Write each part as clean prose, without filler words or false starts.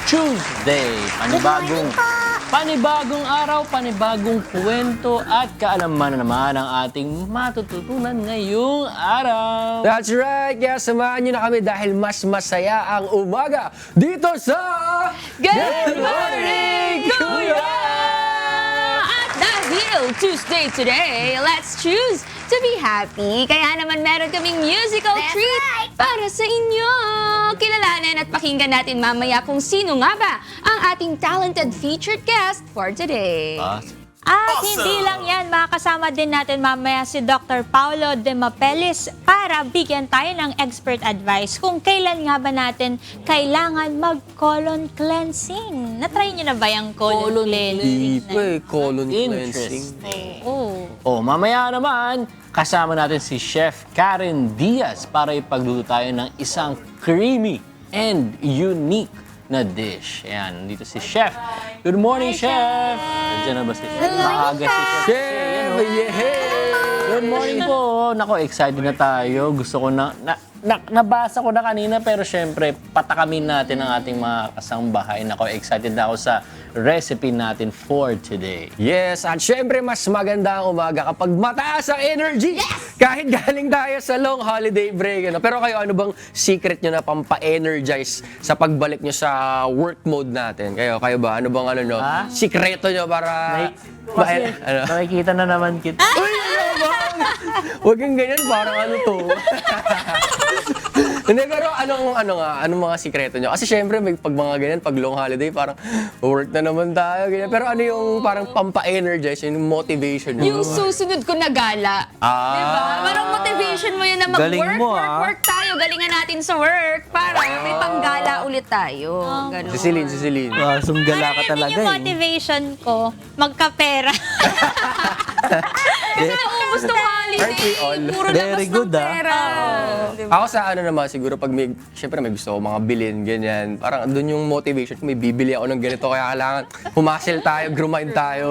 Tuesday. Panibagong araw, panibagong kwento at kaalaman na naman ang ating matututunan ngayong araw. That's right! Kaya samahan nyo na kami dahil mas masaya ang umaga dito sa... Good morning, Kuya! At dahil Tuesday today, let's choose to be happy. Kaya naman meron kaming musical treat para sa inyo. Kilalanin at pakinggan natin mamaya kung sino nga ba ang ating talented featured guest for today. At hindi lang yan, makakasama din natin mamaya si Dr. Paulo de Mapelis para bigyan tayo ng expert advice kung kailan nga ba natin kailangan mag-colon cleansing. Na-try nyo na ba yung colon Hindi cleansing? pa colon cleansing. Interesting. Oh. Mamaya naman, kasama natin si Chef Karen Diaz para ipagluto tayo ng isang creamy and unique na dish. Ayan, nandito si Chef. Good morning, Chef! Nandiyan na ba si Chef? Maaga si Chef. Chef! Yeah! Good morning po. Nako, excited na tayo. Gusto ko nabasa ko na kanina pero syempre patakamin natin ang ating mga kasambahay. Nako, excited na ako sa recipe natin for today. Yes, at syempre mas maganda ang umaga kapag mataas ang energy. Kahit galing tayo sa long holiday break. Ano? Pero kayo, ano bang secret nyo na pampa-energize sa pagbalik nyo sa work mode natin? Kayo ba? Ano bang sikreto nyo para... Nakikita na naman kita. Uy, ano ba? Huwag kang ganyan, parang ano to. Hindi, pero anong mga sikreto nyo? Kasi syempre, pag mga ganyan, pag long holiday, parang work na naman tayo, ganyan. Pero ano yung parang pampa-energize, yung motivation nyo? Yung susunod ko na gala. Diba? Parang motivation mo yun na Galing mag-work, mo, work tayo. Galingan natin sa work para may panggala ulit tayo. Ganun. Si Celine. Sumbgala ka talaga Yung eh. motivation ko, magkapera. Kasi naubos tong holiday. Aren't we all? Puro Very labas good, ng pera. Diba? Ako sa naman, siguro pag syempre may gusto ko mga bilhin, ganyan. Parang doon yung motivation ko, may bibili ako ng ganito, kaya kailangan humasel tayo, grind tayo.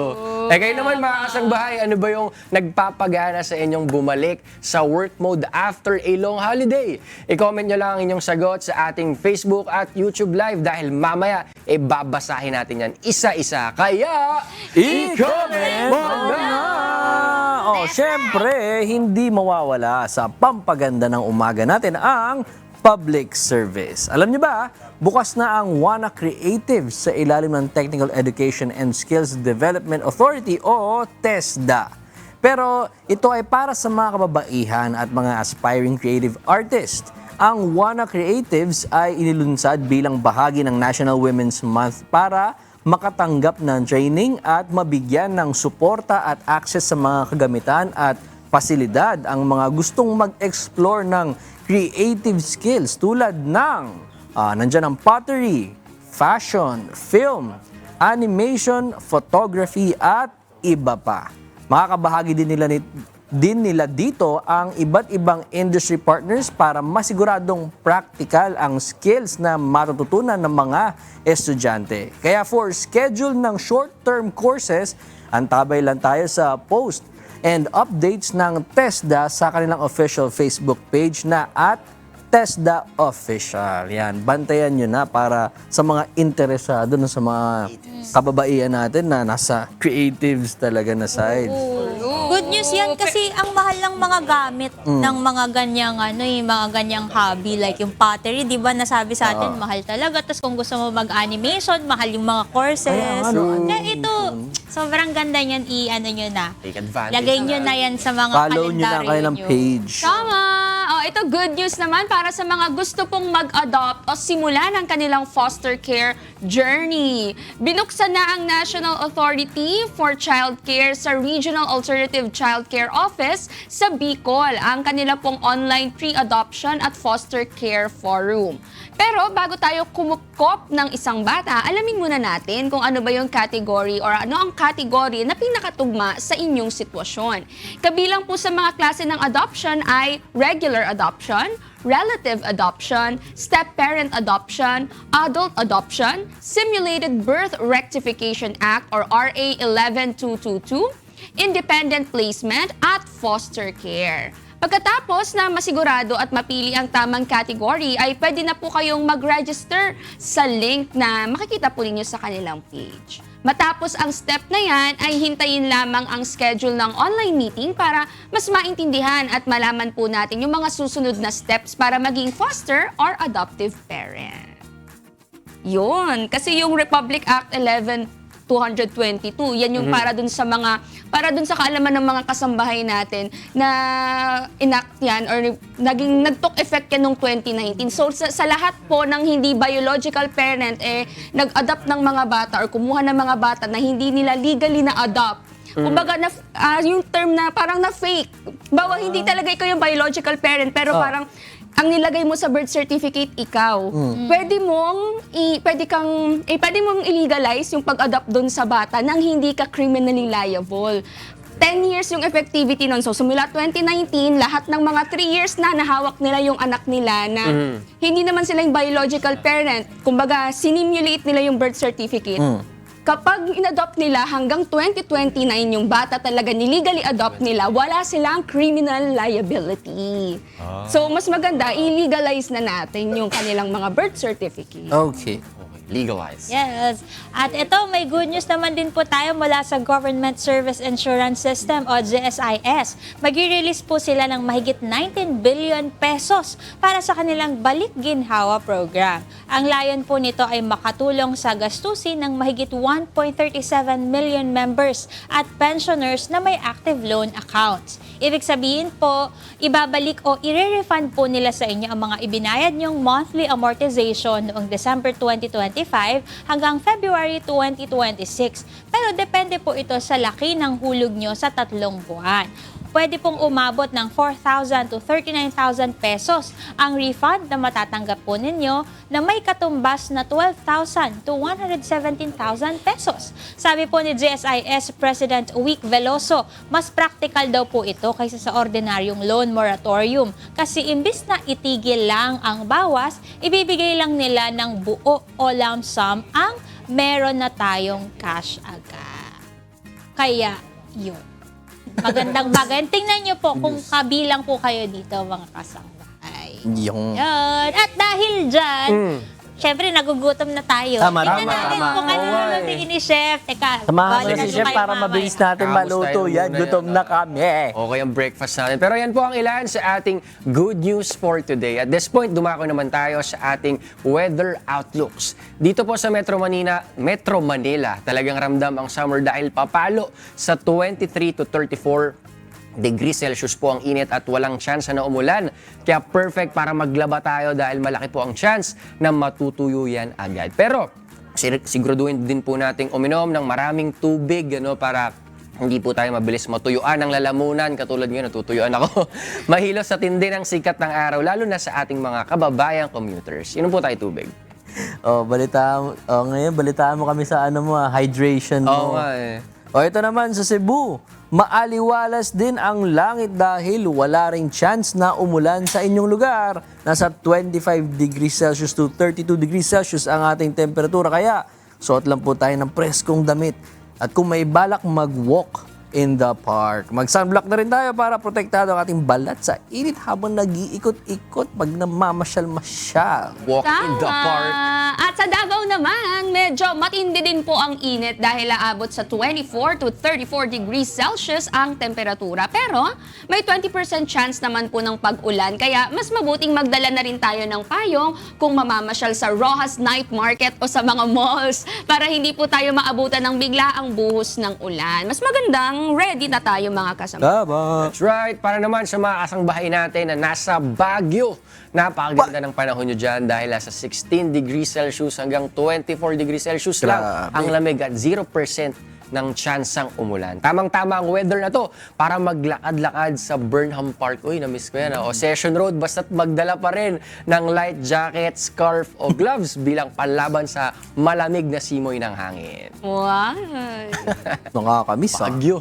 Kayo naman mga kasangbahay, ano ba yung nagpapagana sa inyong bumalik sa work mode after a long holiday? I-comment nyo lang ang inyong sagot sa ating Facebook at YouTube Live dahil mamaya, babasahin natin yan isa-isa. Kaya, i-comment mo na! Syempre, hindi mawawala sa pampaganda ng umaga natin ang public service. Alam niyo ba, bukas na ang WANA Creatives sa ilalim ng Technical Education and Skills Development Authority o TESDA. Pero ito ay para sa mga kababaihan at mga aspiring creative artist. Ang WANA Creatives ay inilunsad bilang bahagi ng National Women's Month para makatanggap ng training at mabigyan ng suporta at access sa mga kagamitan at pasilidad ang mga gustong mag-explore ng creative skills tulad ng nandyan ang pottery, fashion, film, animation, photography at iba pa. Makakabahagi din nila dito ang iba't ibang industry partners para masiguradong practical ang skills na matututunan ng mga estudyante. Kaya for schedule ng short-term courses, antabay lang tayo sa post and updates ng TESDA sa kanilang official Facebook page na at TESDA Official. Yan, bantayan nyo na para sa mga interesado na sa mga kababaihan natin na nasa creatives talaga na side. Good news yan kasi ang mahal ng mga gamit ng mga ganyang mga ganyang hobby like yung pottery, 'di ba? Nasabi sa atin mahal talaga. Tapos kung gusto mo mag-animation, mahal yung mga courses. Kaya ito, sobrang ganda niyan nyo na. Take advantage. Lagay nyo na yan sa mga Follow nyo na kalendaryo kanilang nyo. page. Tama! Ito good news naman para sa mga gusto pong mag-adopt o simulan ang kanilang foster care journey. Binuksan na ang National Authority for Child Care sa Regional Alternative Child Care Office sa Bicol, ang kanila pong online pre-adoption at foster care forum. Pero bago tayo kumukop ng isang bata, alamin muna natin kung ano ba yung category or ano ang category na pinakatugma sa inyong sitwasyon. Kabilang po sa mga klase ng adoption ay regular adoption, relative adoption, step-parent adoption, adult adoption, Simulated Birth Rectification Act or RA 11222, independent placement at foster care. Pagkatapos na masigurado at mapili ang tamang category, ay pwede na po kayong mag-register sa link na makikita po ninyo sa kanilang page. Matapos ang step na yan, ay hintayin lamang ang schedule ng online meeting para mas maintindihan at malaman po natin yung mga susunod na steps para maging foster or adoptive parent. Yun, kasi yung Republic Act 11-222, yan yung para dun sa kaalaman ng mga kasambahay natin na enact yan or nag-took effect yan noong 2019. So sa lahat po ng hindi biological parent nag-adopt ng mga bata or kumuha ng mga bata na hindi nila legally na-adopt. Kumbaga yung term na parang na-fake. Bawa hindi talaga ikaw yung biological parent pero parang ang nilagay mo sa birth certificate, ikaw. Pwede mong i-legalize yung pag-adopt doon sa bata nang hindi ka criminally liable. 10 years yung effectivity nun. So, simula 2019, lahat ng mga 3 years na nahawak nila yung anak nila na hindi naman sila yung biological parent. Kumbaga, sinimulate nila yung birth certificate. Kapag in-adopt nila hanggang 2029 yung bata talaga nilegally adopt nila, wala silang criminal liability. So, mas maganda, i-legalize na natin yung kanilang mga birth certificate. Okay. Legalize. Yes. At ito, may good news naman din po tayo mula sa Government Service Insurance System o GSIS. Mag-release po sila ng mahigit 19 billion pesos para sa kanilang Balik Ginhawa program. Ang layon po nito ay makatulong sa gastusin ng mahigit 1.37 million members at pensioners na may active loan accounts. Ibig sabihin po, ibabalik o i-refund po nila sa inyo ang mga ibinayad nyong monthly amortization noong December 2025 hanggang February 2026. Pero depende po ito sa laki ng hulog nyo sa 3 buwan. Pwede pong umabot ng 4,000 to 39,000 pesos ang refund na matatanggap po ninyo na may katumbas na 12,000 to 117,000 pesos. Sabi po ni GSIS President Wick Veloso, mas practical daw po ito kaysa sa ordinaryong loan moratorium kasi imbis na itigil lang ang bawas, ibibigay lang nila ng buo o lump sum ang meron na tayong cash agad. Kaya yun. Magandang bagay. Tingnan nyo po kung kabilang po kayo dito, mga kasambahay. Yung... Yan. At dahil dyan, syempre nagugutom na tayo. Tama, Tingnan tama, natin tama. kung ano Oo nga natin ni Chef. Teka, Samahan mo balik na si na Chef kayo para mamaya. mabilis natin maluto Kamustahin yan. muna Gutom yan, na kami. Okay ang breakfast natin. Pero yan po ang ilan sa ating good news for today. At this point, dumako naman tayo sa ating weather outlooks. Dito po sa Metro Manila, talagang ramdam ang summer dahil papalo sa 23 to 34 degrees Celsius po ang init at walang chance na umulan. Kaya perfect para maglaba tayo dahil malaki po ang chance na matutuyo yan agad. Pero siguraduhin din po nating uminom ng maraming tubig para hindi po tayo mabilis matuyuan ng lalamunan. Katulad ngayon, natutuyuan ako. Mahilos sa tindi ng sikat ng araw, lalo na sa ating mga kababayang commuters. Inom po tayo tubig. Ngayon, balitaan mo kami sa hydration mo. Oo nga eh. Ito naman sa Cebu, maaliwalas din ang langit dahil wala ring chance na umulan sa inyong lugar. Nasa 25 degrees Celsius to 32 degrees Celsius ang ating temperatura. Kaya suot lang po tayo ng preskong damit. At kung may balak mag-walk in the park, mag-sunblock na rin tayo para protektado ang ating balat sa init habang nag-iikot-ikot pag namamasyal-masyal. Walk in the park. At sa Davao naman, medyo matindi din po ang init dahil aabot sa 24 to 34 degrees Celsius ang temperatura. Pero may 20% chance naman po ng pag-ulan. Kaya mas mabuting magdala na rin tayo ng payong kung mamamasyal sa Rojas Night Market o sa mga malls para hindi po tayo maabutan ng biglaang buhos ng ulan. Mas magandang ready na tayo mga kasama. That's right. Para naman sa mga kasangbahay natin na nasa Baguio. Napakaganda ng panahon nyo dyan dahil nasa 16 degrees Celsius hanggang 24 degrees Celsius lang Grabe. ang lamig at 0% ng tsansang umulan. Tamang-tama ang weather na to para maglakad-lakad sa Burnham Park. Uy, na-miss ko yan. O Session Road, basta't magdala pa rin ng light jacket, scarf o gloves bilang panlaban sa malamig na simoy ng hangin. Wow! Nakakamiss Baguio.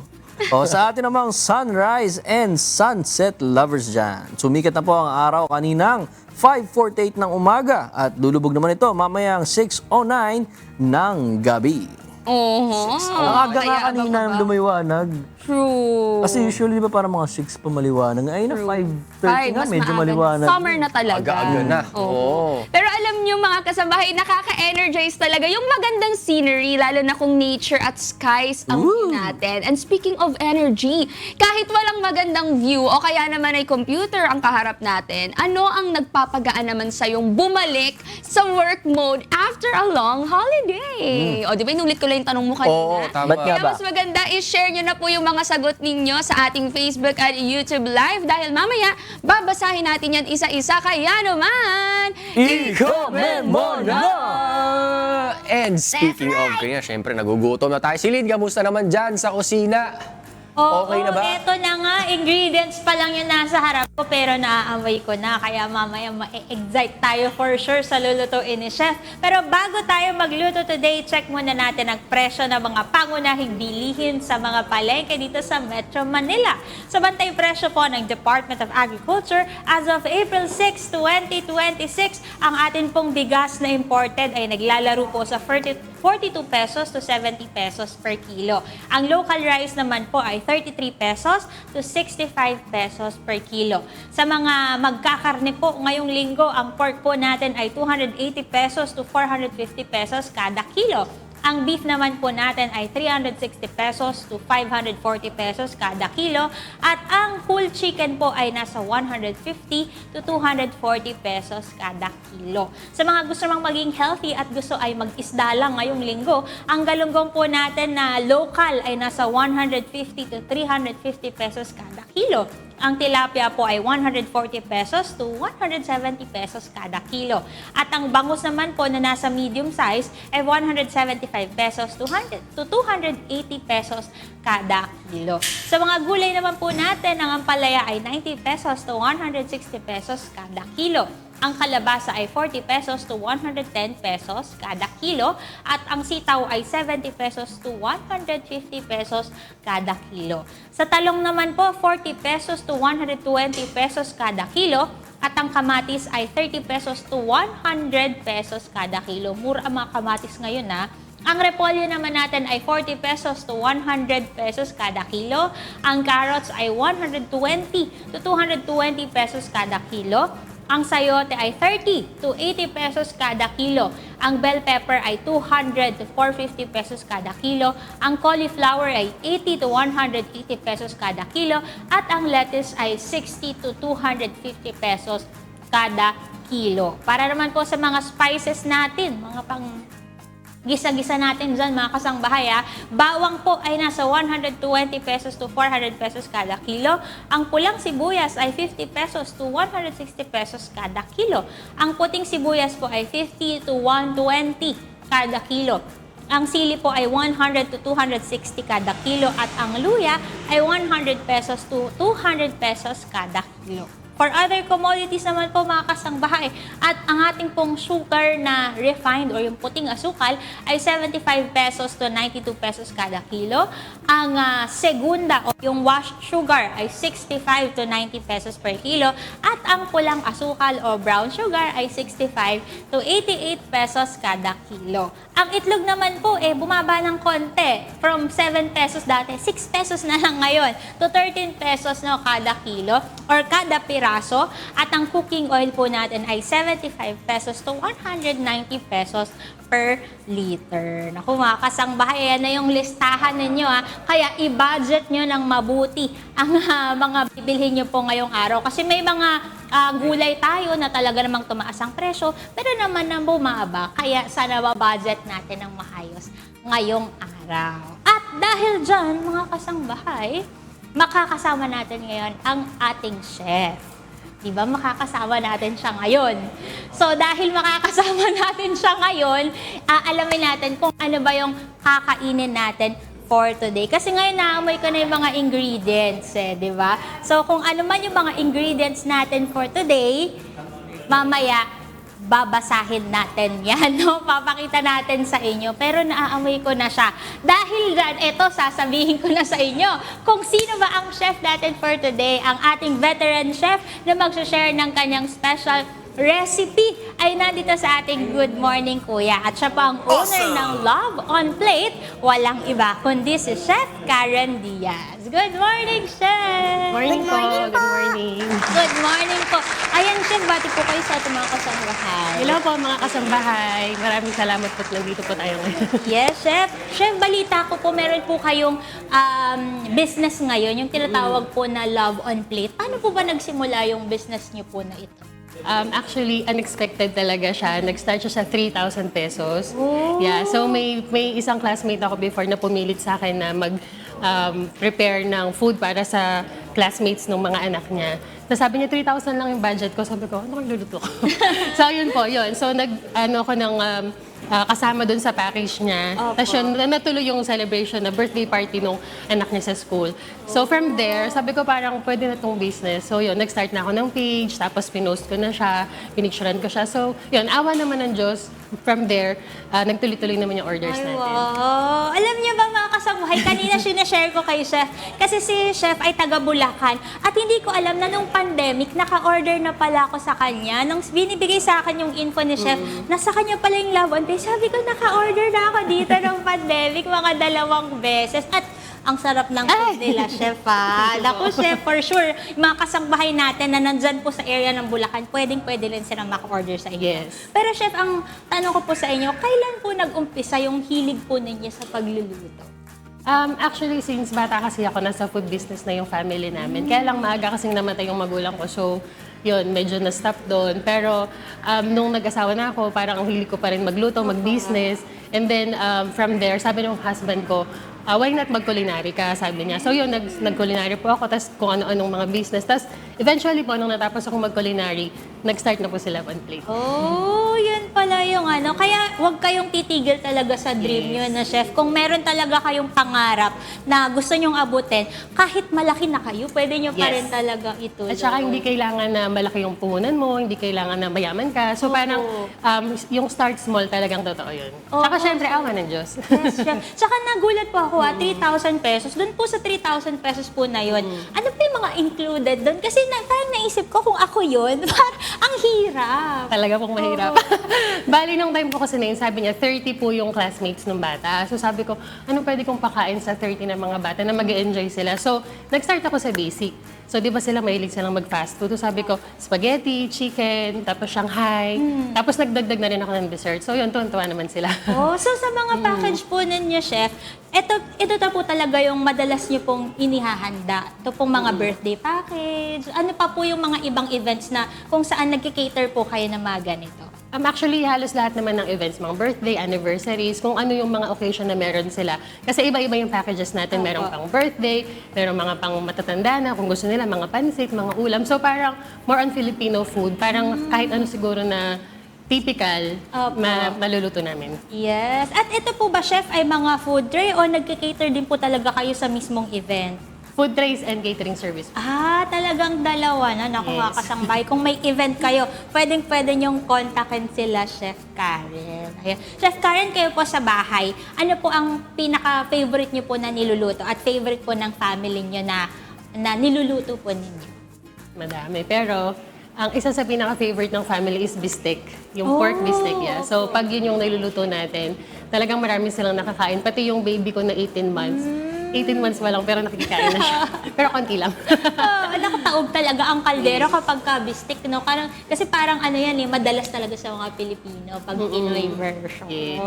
Sa atin namang sunrise and sunset lovers dyan. Sumikat na po ang araw kaninang 5:48 ng umaga at lulubog naman ito mamayang 6:09 ng gabi. Oo. Ang aga nga kanina lumiwanag. True. Kasi usually, di ba, parang mga 6 pa maliwanag. Ay, na 5:30 nga, mas medyo maaga. maliwanag. Summer na talaga. Aga-aga na. Oo. Pero alam nyo mga kasambahay, nakaka-energize talaga yung magandang scenery, lalo na kung nature at skies ang view natin. And speaking of energy, kahit walang magandang view o kaya naman ay computer ang kaharap natin, ano ang nagpapagaan naman sa'yong bumalik sa work mode after a long holiday? O di ba, inulit ko lang yung tanong mo kanina. Oo, tama. Ba't nga Kaya ba? mas maganda i-share nyo na po yung mga sagot ninyo sa ating Facebook at YouTube Live dahil mamaya babasahin natin yan isa-isa. Kaya naman, I-comment mo na! And speaking of, kaya syempre nagugutom na tayo. Silid, kamusta naman dyan sa kusina? Oo, Okay na ba? eto na nga, ingredients pa lang yung nasa harap ko pero naaamoy ko na. Kaya mamaya ma-excite tayo for sure sa lulutuin ni Chef. Pero bago tayo magluto today, check muna natin ang presyo ng mga pangunahing bilihin sa mga palengke dito sa Metro Manila. Sa bantay presyo po ng Department of Agriculture, as of April 6, 2026, ang atin pong bigas na imported ay naglalaro po sa 42 pesos to 70 pesos per kilo. Ang local rice naman po ay 33 pesos to 65 pesos per kilo. Sa mga magkakarne po ngayong linggo, ang pork po natin ay 280 pesos to 450 pesos kada kilo. Ang beef naman po natin ay 360 pesos to 540 pesos kada kilo. At ang whole chicken po ay nasa 150 to 240 pesos kada kilo. Sa mga gusto namang maging healthy at gusto ay mag-isda lang ngayong linggo, ang galunggong po natin na local ay nasa 150 to 350 pesos kada kilo. Ang tilapia po ay 140 pesos to 170 pesos kada kilo. At ang bangus naman po na nasa medium size ay 175 pesos to 280 pesos kada kilo. Sa mga gulay naman po natin, ang ampalaya ay 90 pesos to 160 pesos kada kilo. Ang kalabasa ay 40 pesos to 110 pesos kada kilo at ang sitaw ay 70 pesos to 150 pesos kada kilo. Sa talong naman po, 40 pesos to 120 pesos kada kilo at ang kamatis ay 30 pesos to 100 pesos kada kilo. Mura ang mga kamatis ngayon na. Ang repolyo naman natin ay 40 pesos to 100 pesos kada kilo. Ang carrots ay 120 to 220 pesos kada kilo. Ang sayote ay 30 to 80 pesos kada kilo. Ang bell pepper ay 200 to 450 pesos kada kilo. Ang cauliflower ay 80 to 180 pesos kada kilo. At ang lettuce ay 60 to 250 pesos kada kilo. Para naman po sa mga spices natin, mga pang gisa-gisa natin dyan, mga kasangbahay, bawang po ay nasa 120 pesos to 400 pesos kada kilo. Ang pulang sibuyas ay 50 pesos to 160 pesos kada kilo. Ang puting sibuyas po ay 50 to 120 kada kilo. Ang sili po ay 100 to 260 kada kilo at ang luya ay 100 pesos to 200 pesos kada kilo. For other commodities naman po mga kasangbahay, at ang ating pong sugar na refined or yung puting asukal ay 75 pesos to 92 pesos kada kilo. Ang segunda o yung washed sugar ay 65 to 90 pesos per kilo. At ang pulang asukal o brown sugar ay 65 to 88 pesos kada kilo. Ang itlog naman po bumaba ng konti. From 7 pesos dati, 6 pesos na lang ngayon to 13 pesos no kada kilo or kada piraso. At ang cooking oil po natin ay 75 pesos to 190 pesos per liter. Naku mga kasangbahay, yan na yung listahan ninyo. Kaya i-budget nyo ng mabuti ang mga bibilhin nyo po ngayong araw. Kasi may mga gulay tayo na talaga namang tumaas ang presyo, pero naman na bumaba. Kaya sana ba-budget natin ng maayos ngayong araw. At dahil dyan, mga kasangbahay, makakasama natin ngayon ang ating chef. Diba? Makakasama natin siya ngayon. So, dahil makakasama natin siya ngayon, alamin natin kung ano ba yung kakainin natin for today. Kasi ngayon naamoy ko na yung mga ingredients, di ba? So, kung ano man yung mga ingredients natin for today, mamaya, babasahin natin yan, no? Papakita natin sa inyo. Pero naaamoy ko na siya. Dahil dyan, eto, sasabihin ko na sa inyo kung sino ba ang chef natin for today. Ang ating veteran chef na mag-share ng kanyang special recipe ay nandito sa ating Good Morning Kuya. At siya pa ang owner ng Love on Plate. Walang iba kundi si Chef Karen Diaz. Good morning, Chef! Morning po. Good morning. Good morning po. Ayan, Chef, bati po kayo sa ating mga kasambahay. Hello po mga kasambahay. Maraming salamat po at nandito po tayo ngayon. Yes, Chef. Chef, balita ko po, meron po kayong business ngayon, yung tinatawag po na Love on Plate. Paano po ba nagsimula yung business niyo po na ito? Actually, unexpected talaga siya. Nag-start siya sa 3,000 pesos. Yeah, so may isang classmate ako before na pumilit sa akin na prepare ng food para sa classmates ng mga anak niya. Nasabi niya 3,000 lang yung budget ko. Sabi ko, ano magluluto ko? So, yun po, yun. So, ako ng kasama dun sa package niya. Tapos yun, natuloy yung celebration na birthday party nung anak niya sa school. So, from there, sabi ko parang pwede na tong business. So, yun, nag-start na ako ng page, tapos pinost ko na siya, pinicturean ko siya. So, yun, awa naman ng Diyos. From there, nagtuloy-tuloy naman yung orders Ay, natin. wow. Alam niyo ba mga kasambahay, kanina sinashare ko kay Chef. Kasi si Chef ay taga Bulacan. At hindi ko alam na nung pandemic, naka-order na pala ako sa kanya. Nung binibigay sa akin yung info ni Chef, nasa kanya pala yung Love on Plate. Sabi ko, naka-order na ako dito ng pandemic, mga 2 beses. At ang sarap ng food nila, Chef, ha? Naku, Chef, for sure. Mga kasangbahay natin na nandyan po sa area ng Bulacan, pwedeng-pwede rin silang maka-order sa inyo. Yes. Pero, Chef, ang tanong ko po sa inyo, kailan po nag-umpisa yung hilig po ninyo sa pagluluto? Actually, since bata kasi ako, nasa food business na yung family namin. Kaya lang maaga kasing namatay yung magulang ko. So, yun, medyo na-stop doon. Pero nung nag-asawa na ako, parang ang hilig ko pa rin magluto, mag-business. And then, from there, sabi ng husband ko, why not mag-culinary ka, sabi niya. So yun, nag-culinary po ako, tapos kung ano-anong mga business. Tapos eventually po, nung natapos ako mag-culinary, nag-start na po sila on plate. Oh, yun pala yung ano. Kaya huwag kayong titigil talaga sa dream nyo na chef. Kung meron talaga kayong pangarap na gusto nyong abutin, kahit malaki na kayo, pwede nyo pa Yes. rin talaga ituloy. At saka hindi kailangan na malaki yung puhunan mo, hindi kailangan na mayaman ka. So parang yung start small talagang totoo yun. Saka syempre, awa ng Diyos. Yes, chef. Tsaka nagulat po ako 3,000 pesos. Doon po sa 3,000 pesos po na yun, ano po yung mga included doon? Kasi parang naisip ko kung ako yun, parang ang hirap. Talaga pong mahirap. Bali, nung time ko kasi na yun, sabi niya, 30 po yung classmates ng bata. So sabi ko, ano pwede kong pakain sa 30 na mga bata na mag-enjoy sila? So, nag-start ako sa basic. So, di ba sila mahilig silang mag-fast food? So, sabi ko, spaghetti, chicken, tapos Shanghai. Tapos nagdagdag na rin ako ng dessert. So, yun, tuwan-tuwa naman sila. Oh, so sa mga package po ninyo, chef, ito na po talaga yung madalas nyo pong inihahanda. Ito pong mga birthday package. Ano pa po yung mga ibang events na kung saan nagkikater po kayo ng mga ganito? Actually, halos lahat naman ng events, mga birthday, anniversaries, kung ano yung mga occasion na meron sila. Kasi iba-iba yung packages natin. Meron pang birthday, meron mga pang matatanda na, kung gusto nila, mga pansit, mga ulam. So parang more on Filipino food. Parang kahit ano siguro na typical, maluluto namin. Yes. At ito po ba, chef, ay mga food tray o nagkikater din po talaga kayo sa mismong event? Food trays and catering service. Talagang dalawa na. Naku, mga kasambay. Kung may event kayo, pwedeng-pwede nyong kontakin sila, Chef Karen. Ayan. Chef Karen, kayo po sa bahay, ano po ang pinaka-favorite nyo po na niluluto at favorite po ng family nyo na niluluto po ninyo? Madami. Pero, ang isa sa pinaka-favorite ng family is bistek. Yung pork bistek, yeah. So, pag yun yung niluluto natin, talagang marami silang nakakain. Pati yung baby ko na 18 months. 18 months pa lang, pero nakikikain na siya. Pero konti lang. Nakataob talaga ang kaldero kapag ka-bistik, no? Kasi parang ano yan madalas talaga sa mga Pilipino pag Pinoy version. Yes.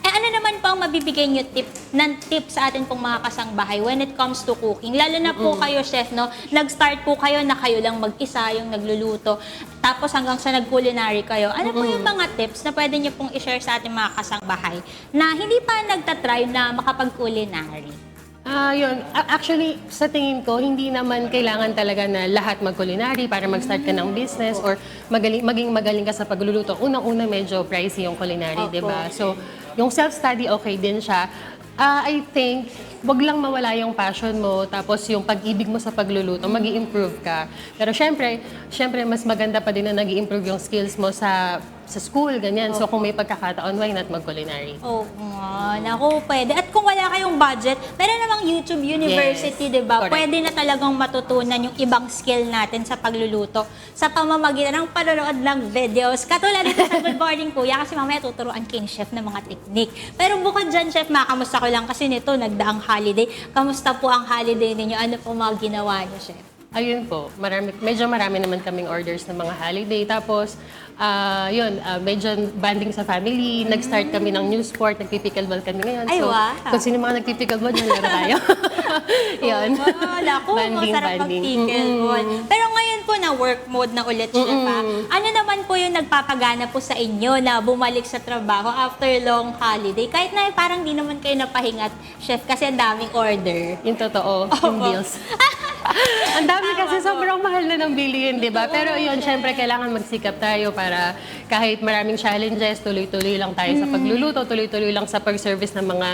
Ano naman po ang mabibigay nyo tip sa atin pong mga kasangbahay when it comes to cooking? Lalo na po kayo, chef, no? Nag-start po kayo na kayo lang mag-isa yung nagluluto. Tapos hanggang sa nag-culinary kayo. Ano po yung mga tips na pwede nyo pong i-share sa ating mga kasangbahay na hindi pa nagtatry na makapag-culinary? Yun. Actually, sa tingin ko, hindi naman kailangan talaga na lahat mag-culinary para mag-start ka ng business or maging magaling ka sa pagluluto. Unang-una, medyo pricey yung culinary, di ba? So, yung self-study, okay din siya. I think, wag lang mawala yung passion mo, tapos yung pag-ibig mo sa pagluluto, mag-i-improve ka. Pero syempre, mas maganda pa din na nag-i-improve yung skills mo sa sa school, ganyan. So kung may pagkakataon, why not mag-culinary? Oo nga, naku, pwede. At kung wala kayong budget, meron namang YouTube University, di ba? correct. Pwede na talagang matutunan yung ibang skill natin sa pagluluto sa pamamagitan ng panonood ng videos. Katulad dito sa Good Morning Kuya, kasi mamaya tuturuan kayo ni Chef ng mga technique. Pero bukod dyan, Chef, makamusta ko lang kasi nito, nagdaang holiday. Kamusta po ang holiday ninyo? Ano po mga ginawa niyo, Chef? Ayun po, medyo marami naman kaming orders ng mga holiday. Tapos, medyo banding sa family. Nag-start kami ng new sport, nagpipickleball kami ngayon. Ay, so, wow. kung sino mga nagpipickleball, laro tayo. Yun. Oh, naku, masarap mag-pickleball. Pero ngayon po na work mode na ulit, Chef, ha? Ano naman po yung nagpapagana po sa inyo na bumalik sa trabaho after long holiday? Kahit na parang di naman kayo napahingat, Chef, kasi ang daming order. Yung totoo, yung bills. Ang dami kasi sobrang mahal na ng bilihin, di ba? Pero yun, syempre kailangan magsikap tayo para kahit maraming challenges, tuloy-tuloy lang tayo sa pagluluto, tuloy-tuloy lang sa pag-service ng mga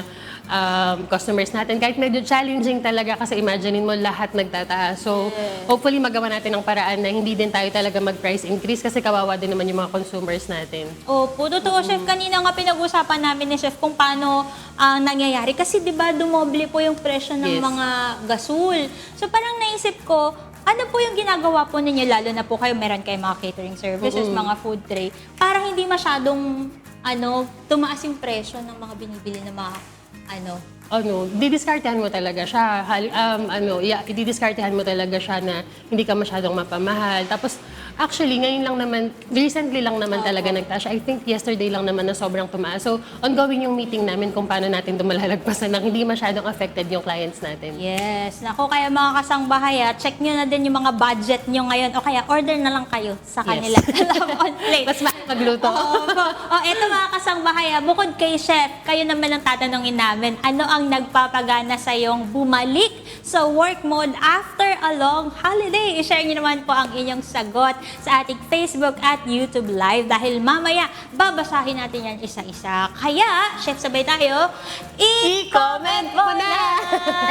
customers natin. Kahit medyo challenging talaga kasi imaginein mo lahat nagtataas. So, hopefully magawa natin ang paraan na hindi din tayo talaga mag-price increase kasi kawawa din naman yung mga consumers natin. Opo, totoo, Chef. Kanina nga pinag-usapan namin ni Chef kung paano ang nangyayari. Kasi di ba dumoble po yung presyo ng Yes. mga gasol. So parang naisip ko, ano po yung ginagawa po ninyo, lalo na po kayo, meron kayo mga catering services, mga food tray, para hindi masyadong tumaas yung presyo ng mga binibili ng mga Didiskartehan mo talaga siya. Didiskartehan mo talaga siya na hindi ka masyadong mapamahal. Tapos, actually, recently lang naman talaga nagtaas siya. I think yesterday lang naman na sobrang tumaas. So, ongoing yung meeting namin kung paano natin dumalalagpasan ng hindi masyadong affected yung clients natin. Yes. Naku, kaya mga kasangbahay, check nyo na din yung mga budget nyo ngayon o kaya order na lang kayo sa kanila. Love on Plate. Mas magluto. Eto mga kasangbahay, bukod kay Chef, kayo naman ang tatanungin namin, ano ang nagpapagana sa iyong bumalik sa work mode after a long holiday? I-share nyo naman po ang inyong sagot sa ating Facebook at YouTube Live dahil mamaya babasahin natin yan isa-isa. Kaya, Chef, sabay tayo, i-comment mo na!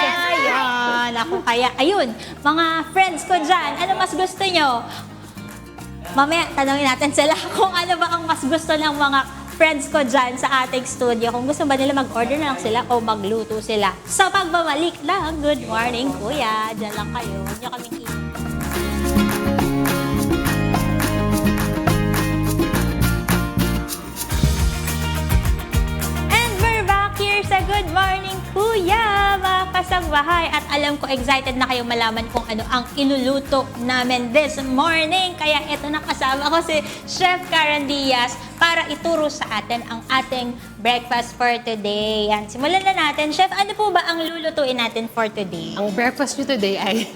Ayan, ako kaya, ayun, mga friends ko dyan, ano mas gusto nyo? Mamaya, tanongin natin sila kung ano ba ang mas gusto ng mga friends ko dyan sa ating studio. Kung gusto ba nila mag-order na lang sila o magluto sila. Sa pagbabalik lang, Good Morning Kuya. Diyan lang kayo. Huwag niyo kaming And we're back here sa Good Morning Kuya, mga kasangbahay. At alam ko, excited na kayo malaman kung ano ang iluluto namin this morning. Kaya ito na, kasama ko si Chef Karen Diaz para ituro sa atin ang ating breakfast for today. Yan, simulan na natin. Chef, ano po ba ang lulutuin natin for today? Ang breakfast nyo today ay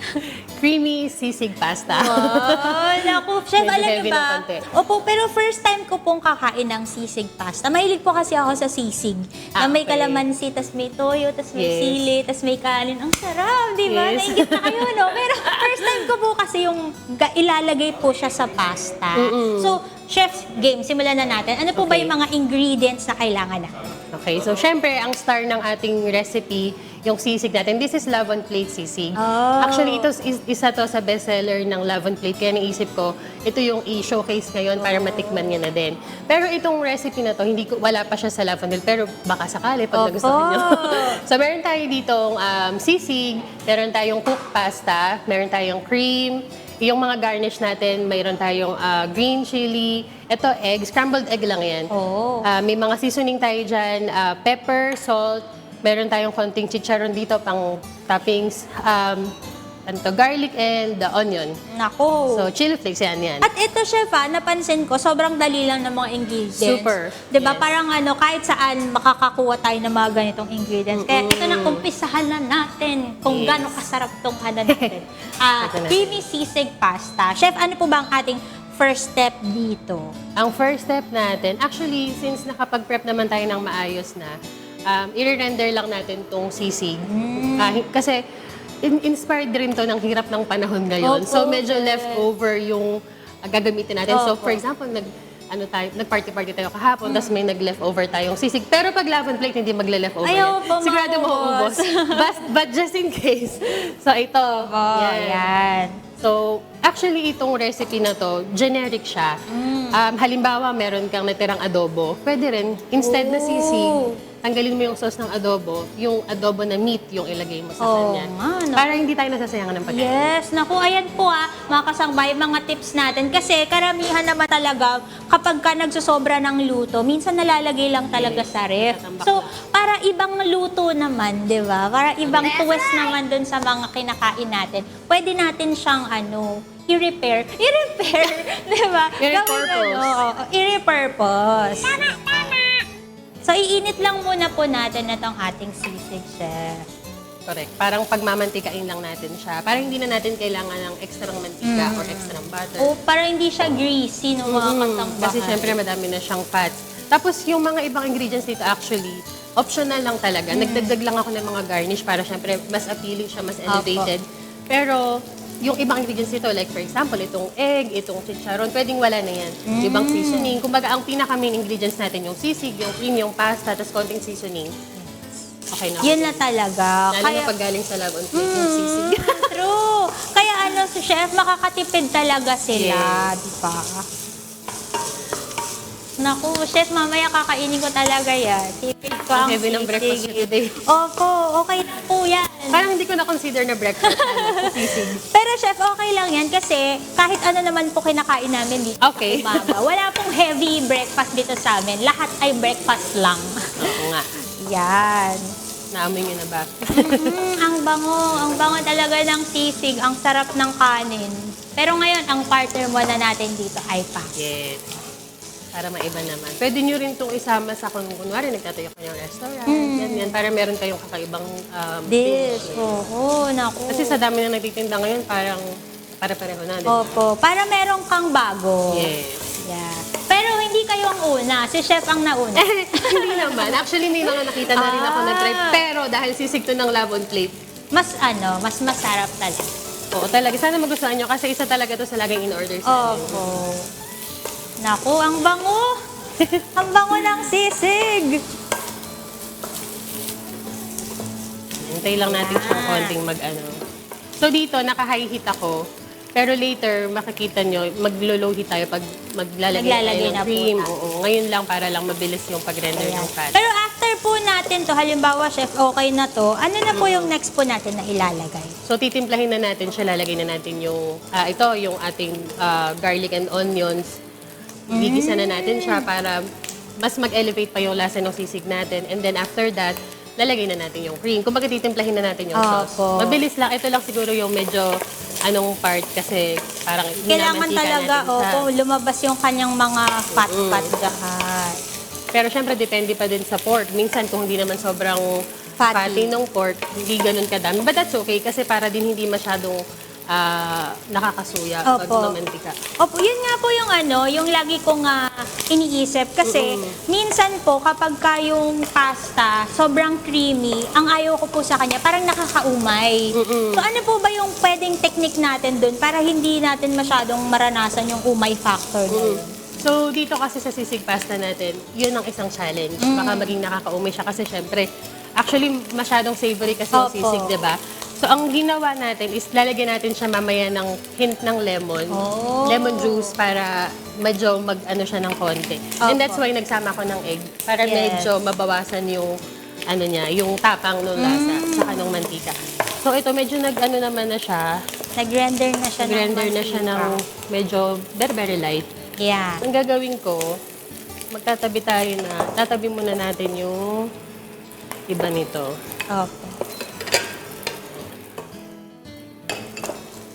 creamy sisig pasta. Oh, naku. Chef, Medyo alam niyo heavy ba? ng konti. Opo, pero first time ko pong kakain ng sisig pasta. Mahilig po kasi ako sa sisig. Na may Okay. kalamansi, tas may toyo, tas may Yes. sili, tas may kanin. Ang sarap, di ba? Yes. Naingit na kayo, no? Pero first time ko po kasi yung ilalagay po siya sa pasta. So, Chef's game, simulan na natin. Ano po ba Okay. yung mga ingredients na kailangan natin? Okay, so syempre, ang star ng ating recipe, yung sisig natin. This is Love on Plate sisig. Oh. Actually, ito isa to sa bestseller ng Love on Plate. Kaya naisip ko, ito yung i-showcase ngayon para matikman niya na din. Pero itong recipe na to, wala pa siya sa Love on Plate. Pero baka sakali pag nagustuhan niyo. So meron tayo ditong sisig, meron tayong cooked pasta, meron tayong cream, yung mga garnish natin, mayroon tayong green chili, ito egg, scrambled egg lang yan. Oh. May mga seasoning tayo dyan, pepper, salt, meron tayong konting chicharon dito pang toppings, garlic and the onion. Naku. So, chili flakes yan. At ito, Chef, napansin ko, sobrang dali lang ng mga ingredients. Super. Diba? Yes. Parang kahit saan makakakuha tayo ng mga ganitong ingredients. Kaya ito na, umpisahan na natin kung Yes. gano'ng kasarap tong natin. Ito na. Creamy sisig pasta. Chef, ano po ba ang ating first step dito? Ang first step natin, actually, since nakapag-prep naman tayo ng maayos na, i-render lang natin tong sisig. Kasi, inspired rin to ng hirap ng panahon ngayon. Opo. So, medyo leftover yung gagamitin natin. So, for example, nag-party-party tayo kahapon, tapos may nag-leftover tayong sisig. Pero pag Love on Plate, hindi magle-leftover Ayaw yan. po Sigurado maubos. mauubos. But just in case. So, ito. Yan. So, So, actually, itong recipe na to, generic siya. Halimbawa, meron kang natirang adobo, pwede rin, instead na sisig, tanggalin mo yung sauce ng adobo na meat yung ilagay mo sa kanya. nga, no? Para hindi tayo nasasayangan ng pagkain. Yes, naku, ayan po mga kasangbahay, mga tips natin. Kasi karamihan naman talaga, kapag ka nagsusobra ng luto, minsan nalalagay lang talaga sa ref. So, para ibang luto naman, di ba? Para ibang twist naman dun sa mga kinakain natin, pwede natin siyang i-repair, di ba? I-repurpose. I-repurpose. So, iinit lang muna po natin itong ating sisig, chef. Correct. Parang pagmamantikain lang natin siya. Parang hindi na natin kailangan ng extrang mantika or extrang butter. O, para hindi siya greasy, no, mga kasangbahay. Kasi syempre madami na siyang fats. Tapos yung mga ibang ingredients dito actually, optional lang talaga. Nagdagdag lang ako ng mga garnish para syempre mas appealing siya, mas elevated. Pero yung ibang ingredients dito, like for example, itong egg, itong chicharon, pwedeng wala na yan. Ibang seasoning. Kumbaga, ang pinaka-main ingredients natin, yung sisig, yung cream, yung pasta, tapos konting seasoning. Okay na. Yun na talaga. Lalo na pag galing sa lab on plate, yung sisig. True. Kaya chef, makakatipid talaga sila, di ba? Naku, chef, mamaya kakainin ko talaga yan. Tipid ko ang Heavy ng breakfast sisig. today. Opo, okay na po yan. Parang hindi ko na-consider na breakfast, sisig. Pero chef, okay lang yan kasi kahit ano naman po kinakain namin dito Okay. sa umaga. Wala pong heavy breakfast dito sa amin. Lahat ay breakfast lang. Oo nga. Yan. Naamoy niyo na ba? Ang bango talaga ng sisig, ang sarap ng kanin. Pero ngayon, ang partner mo na natin dito ay pasta. Yes. Para maiba naman. Pwede nyo rin itong isama sa kung kunwari nagtatayo kayong restaurant. Yan. Para meron kayong kakaibang This, dish. oo, naku. Kasi sa dami na nagtitinda ngayon, parang para-pareho na. Diba? Opo, para meron kang bago. Yes. Yeah. Pero hindi kayo ang una, si chef ang nauna. Hindi naman. Actually, may mga nakita na rin ako nag-try. Pero dahil sisig to ng lab on plate, Mas masarap talaga. oo talaga. Sana magustuhan nyo kasi isa talaga to sa laging in-order sa amin. Opo. Naku, ang bango. Ang bango ng sisig. Hintay lang natin siyang konting mag-ano. So dito, naka-high heat ako. Pero later, makikita nyo, maglo-low heat tayo pag maglalagay tayo na ng po cream. tayo. Oo, ngayon lang para lang mabilis yung pag-render ng fat. Pero after po natin to, halimbawa chef, okay na to, ano na po yung next po natin na ilalagay? So titimplahin na natin siya, lalagay na natin yung, yung ating garlic and onions. Gigisa na natin siya para mas mag-elevate pa yung lasa ng sisig natin. And then after that, lalagay na natin yung cream. Kumbaga titimplahin na natin yung sauce. Opo. Mabilis lang. Ito lang siguro yung medyo part kasi parang Kailangan minamantika talaga, natin sa... lumabas yung kanyang mga fat-fat dyan. Pero syempre, depende pa din sa pork. Minsan, kung hindi naman sobrang fatty ng pork, hindi ganun kadami. But that's okay kasi para din hindi masyadong nakakasuya pag Opo. mamantika. Opo, yun nga po yung yung lagi kong iniisip kasi minsan po kapag yung pasta sobrang creamy, ang ayaw ko po sa kanya parang nakakaumay. So ano po ba yung pwedeng technique natin dun para hindi natin masyadong maranasan yung umay factor na yun? So, dito kasi sa sisig pasta natin, yun ang isang challenge. Baka maging nakakaumay siya kasi syempre, actually, masyadong savory kasi yung Opo. sisig, di ba? So, ang ginawa natin is lalagyan natin siya mamaya ng hint ng lemon. Lemon juice para medyo mag-ano siya ng konti. And that's why nagsama ko ng egg. Para Yes. medyo mabawasan yung yung tapang ng lasa sa kanong mantika. So, ito medyo nag-ano naman na siya. Nag-render na siya Nag-render na siya ng mantika. medyo very light. Yeah. Ang gagawin ko, magtatabi tayo na, tatabi muna natin yung iba nito. Opo.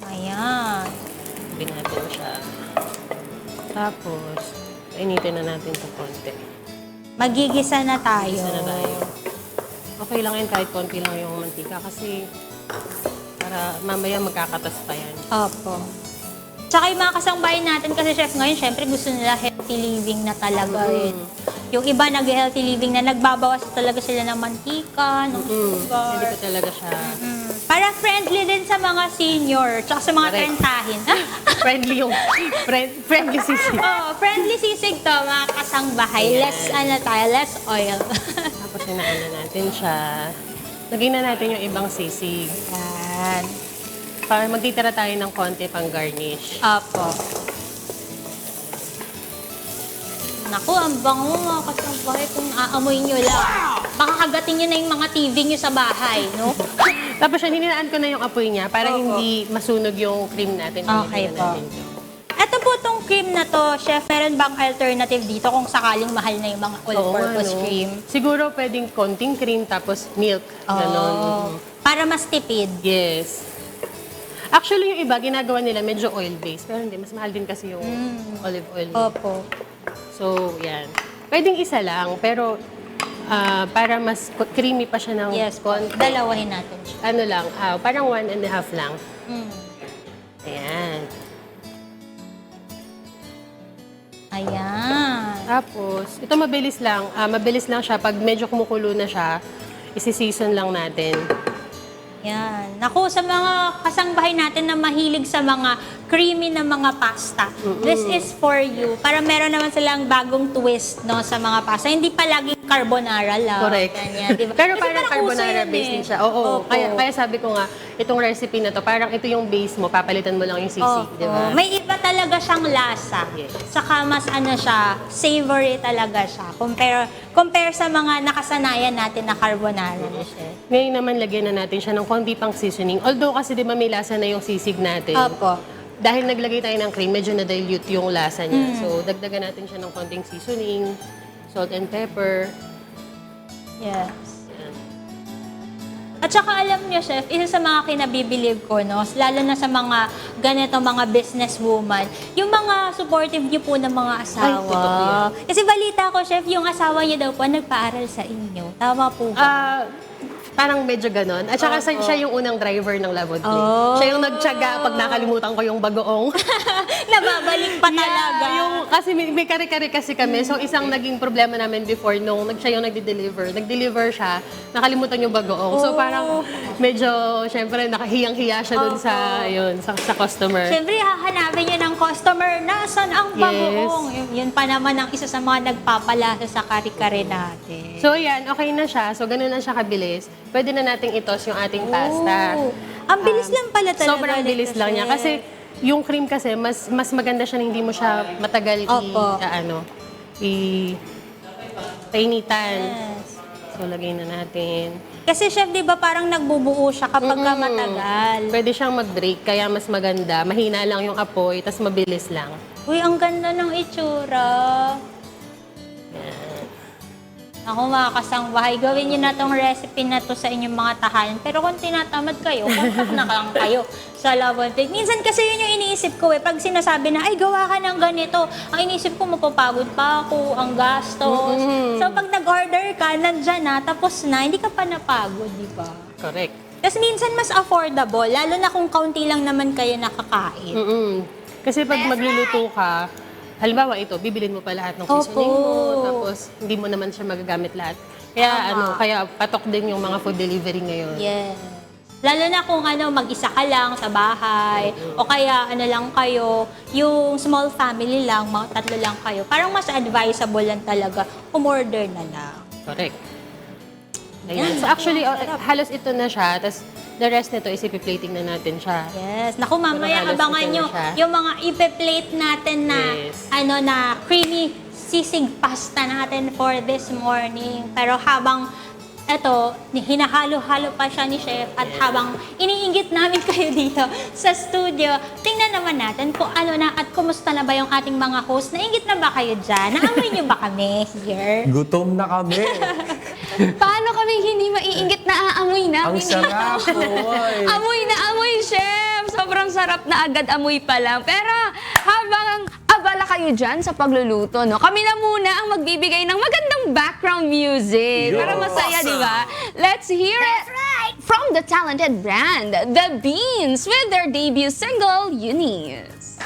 Ayan. Tabi natin siya. Tapos, initin na natin ito konti. Magigisa na tayo. Isa na tayo. Okay lang yan kahit konti lang yung mantika kasi para mamaya magkakatas pa yan. Opo. Tsaka yung mga kasangbayan natin kasi chef ngayon, syempre gusto nila healthy living na talaga eh. Yung iba nag-healthy living na nagbabawas talaga sila ng mantika, ng Hindi sugar. ko talaga siya Para friendly din sa mga senior, tsaka sa mga Correct. trentahin. friendly yung friendly sisig. Oh, friendly sisig to, mga kasangbahay. Yes. Less oil. Tapos inaano natin siya. Lagyan na natin yung ibang sisig. Yan. magtitira tayo ng konti pang garnish. Apo. Naku, ang bango mga kasambahay kung aamoy nyo lang. Baka kagatin nyo na yung mga TV nyo sa bahay, no? Tapos yan, hininaan ko na yung apoy niya para hindi masunog yung cream natin. Okay Hinihila po. natin yun. Ito po tong cream na to, chef, meron bang alternative dito kung sakaling mahal na yung mga all-purpose Oo, cream? Siguro pwedeng konting cream tapos milk. Ganon. Oh, para mas tipid. Yes. Actually, yung iba, ginagawa nila medyo oil-based. Pero hindi, mas mahal din kasi yung olive oil. Opo. So, yan. Pwedeng isa lang, pero para mas creamy pa siya ng Yes po. konti. Dalawahin natin siya. Ano lang, parang 1.5 lang. Ayan. Ayan. Tapos, ito mabilis lang. Mabilis lang siya. Pag medyo kumukulo na siya, isi-season lang natin. Yan. Naku, sa mga kasangbahay natin na mahilig sa mga creamy na mga pasta, this is for you. Para meron naman silang bagong twist, no, sa mga pasta. Hindi pa laging carbonara lang. Correct. Ganyan, diba? Pero Kasi parang uso carbonara yun based eh. din siya. Oo. Opo. Kaya sabi ko nga, itong recipe na to, parang ito yung base mo, papalitan mo lang yung sisig, Opo. di ba? May iba talaga siyang lasa. Yes. Saka mas ano siya, savory talaga siya. Compare sa mga nakasanayan natin na carbonara na siya. Ngayon naman, lagyan na natin siya ng konti pang seasoning. Although kasi di ba may lasa na yung sisig natin. Opo. Dahil naglagay tayo ng cream, medyo na-dilute yung lasa niya. So, dagdagan natin siya ng konting seasoning, salt and pepper. Yes. Yan. At saka alam niyo, chef, isa sa mga kinabibilib ko, no, lalo na sa mga ganito mga businesswoman, yung mga supportive niyo po ng mga asawa. Ay, totoo yan. Kasi balita ko, chef, yung asawa niyo daw po nagpaaral sa inyo. Tama po ba? Parang medyo ganon. At saka siya yung unang driver ng Love Would Play. Oh. Siya yung nagtyaga pag nakalimutan ko yung bagoong. Nababalik pa talaga. Kasi may kare-kare kasi kami. So, isang naging problema namin before nung siya yung nagde-deliver. Nag-deliver siya, nakalimutan yung bagoong. So, parang medyo, syempre, nakahiyang-hiya siya dun sa customer. Siyempre, hahanapin niyo ng customer, nasan ang bagoong? Yun pa naman ang isa sa mga nagpapalasa sa kare-kare natin. So, yan, okay na siya. So, ganun na siya kabilis. Pwede na nating itos yung ating pasta. Oh, ang bilis lang pala talaga. Sobrang bilis lang niya. Kasi, yung cream kasi, mas maganda siya na hindi mo siya matagal Opo. painitan. Yes. So, lagay na natin. Kasi chef, di ba parang nagbubuo siya kapag ka matagal? Pwede siyang mag-break, kaya mas maganda. Mahina lang yung apoy, tas mabilis lang. Uy, ang ganda ng itsura. Ako mga kasangbahay, gawin niyo na tong recipe na to sa inyong mga tahanan. Pero kung tinatamad kayo, kontak na lang kayo sa Love Would Play. Minsan kasi yun yung iniisip ko eh. Pag sinasabi na, ay gawa ka ng ganito, ang iniisip ko, mapapagod pa ako, ang gastos. So pag nag-order ka, nandyan na, tapos na, hindi ka pa napagod, di ba? Correct. Kasi minsan mas affordable, lalo na kung kaunti lang naman kayo nakakain. Kasi pag magluluto ka, halimbawa ito, bibilin mo pa lahat ng seasoning mo, tapos hindi mo naman siya magagamit lahat. Kaya kaya patok din yung mga food delivery ngayon. Yes. Lalo na kung mag-isa ka lang sa bahay, o kaya lang kayo, yung small family lang, mga 3 lang kayo, parang mas advisable lang talaga, umorder na lang. Correct. Ayan. So actually, halos ito na siya, tapos the rest nito is ipi-plating na natin siya. Yes. Naku, mamaya Pero halos abangan ito na nyo siya. yung mga ipe-plate natin na, Yes. na creamy sisig pasta natin for this morning. Pero habang eto, hinahalo-halo pa siya ni Chef at habang iniinggit namin kayo dito sa studio, tingnan naman natin kung ano na at kumusta na ba yung ating mga host. Nainggit na ba kayo dyan? Naamoy nyo ba kami here? Gutom na kami. Paano kami hindi maiinggit na aamoy namin? Ang sarap. Amoy na amoy, chef! Sobrang sarap na agad amoy pa lang. Pero habang abala kayo dyan sa pagluluto, no? Kami na muna ang magbibigay ng magandang background music. Para masaya, di ba? Let's hear it from the talented brand, The Beans, with their debut single, Eunice.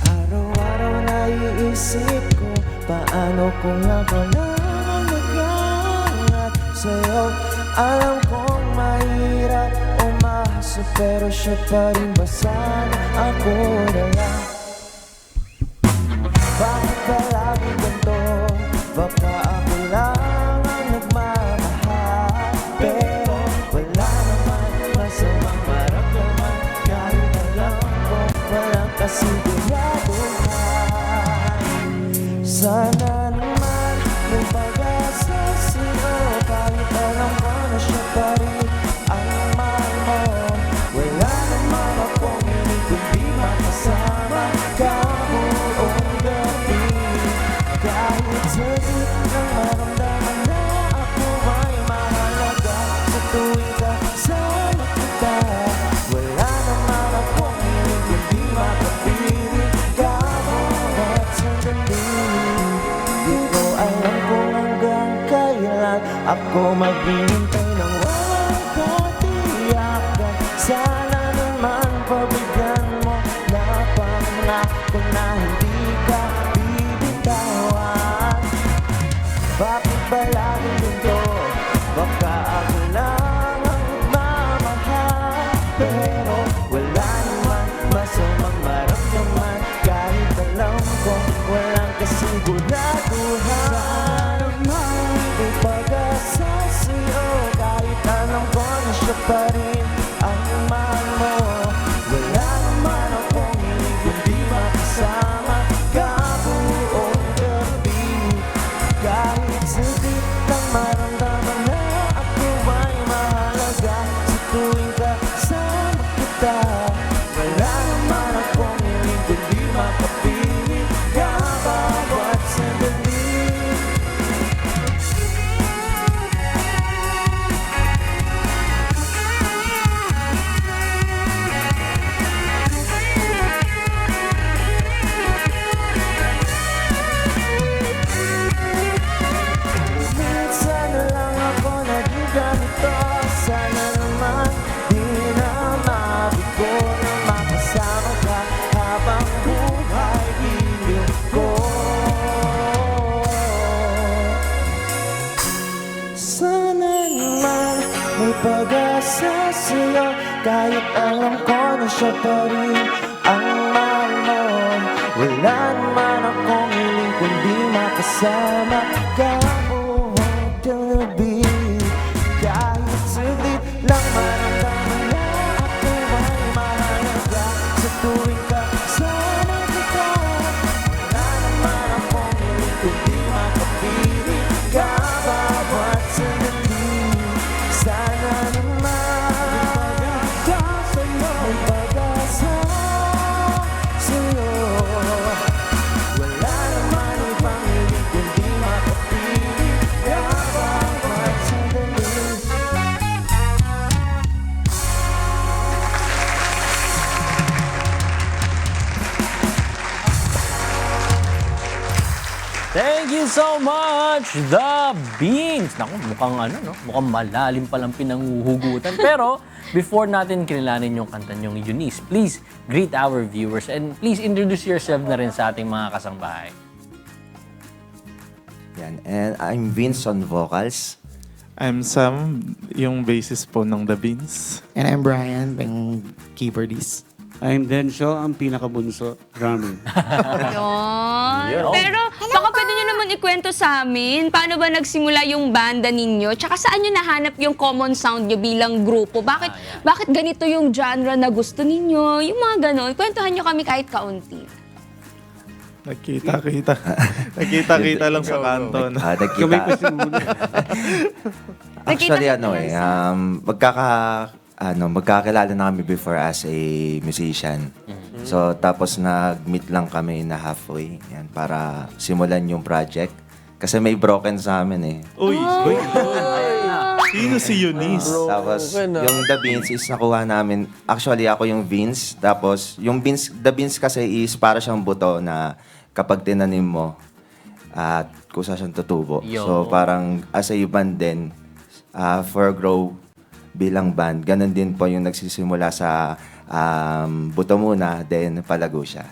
Araw-araw naiisip ko, paano ko nga ba lang mag-aangat sa'yo? Alam kong mahirap umasa, pero siya pa rin ba sana ako na lang? Bakit palagi ganito? Baka ako lang ang nagmamahal, pero wala naman masamang maramdaman. Kahit alam ko walang kasiguraduhan. Sana naman may pag-asa sa'yo, kahit alam ko na siya pa rin ang mahal mo. Wala naman akong hiling kundi makasama ka buong gabi. Kahit saglit ng maramdaman na ako ay mahalaga, sa tuwing kasama kita, wala naman akong hiling kundi makapiling ka bawat sandali. Di ko alam kung hanggang kailan ako maghihintay ng walang katiyakan. Sana naman pabigyan mo na pangako na hindi ka bibitawan. Bakit ba laging ganito? Baka ako lang ang nagmamahal, pero wala naman masamang maramdaman. Kahit alam ko walang kasiguraduhan. Sana naman may pag-asa sa'yo, kahit alam ko na siya pa rin ang mahal mo. Wala naman akong hiling kundi makasama ka buong gabi. Kahit saglit lang maramdaman na ako ay mahalaga, sa tuwing kasama kita, wala naman akong hiling kundi makapiling ka bawat sandali. Minsan na lang ako naging ganito. Sana naman di na mabigo na makasama ka habang buhay piling ko. Sana naman may pag-asa sa'yo, kahit alam ko na siya pa rin ang mahal mo. Wala naman akong hiling kundi makasama ka buong gabi. Kahit saglit lang maramdaman na ako ay mahalaga, sa tuwing kasama kita, wala naman akong hiling kundi makapiling ka bawat sandali. Sana naman may pag-asa sa'yo, wala naman ibang hiling kundi makapiling ka bawat sandali. Thank you so much, The Beans. Naku, mukhang no? Mukhang malalim palang pinanghuhugutan. Pero, before natin kilalanin yung kanta niyong Eunice, please greet our viewers and please introduce yourself na rin sa ating mga kasangbahay. Yan. And I'm Vince on vocals. I'm Sam, yung bassist po ng The Beans. And I'm Brian, yung keyboardist. I'm Densyo, ang pinakabunso. Drummer. Yun. Pero baka pwede nyo naman ikwento sa amin, paano ba nagsimula yung banda ninyo? Tsaka saan nyo nahanap yung common sound nyo bilang grupo? Bakit ganito yung genre na gusto ninyo? Yung mga ganon. Kwentuhan nyo kami kahit kaunti. Nakita lang sa kanto. No? Nagkita. Actually, magkakilala na kami before as a musician. So, tapos nag-meet lang kami na halfway yan, para simulan yung project. Kasi may broken sa amin eh. Uy! Sino si Eunice? Tapos, yung The Beans is nakuha namin. Actually, ako yung Vince. Tapos, yung Beans, The Beans kasi is para siyang buto na kapag tinanim mo, at kusa siyang tutubo. So, parang as a band din, for grow bilang band, ganun din po yung nagsisimula sa buto muna, then palago siya.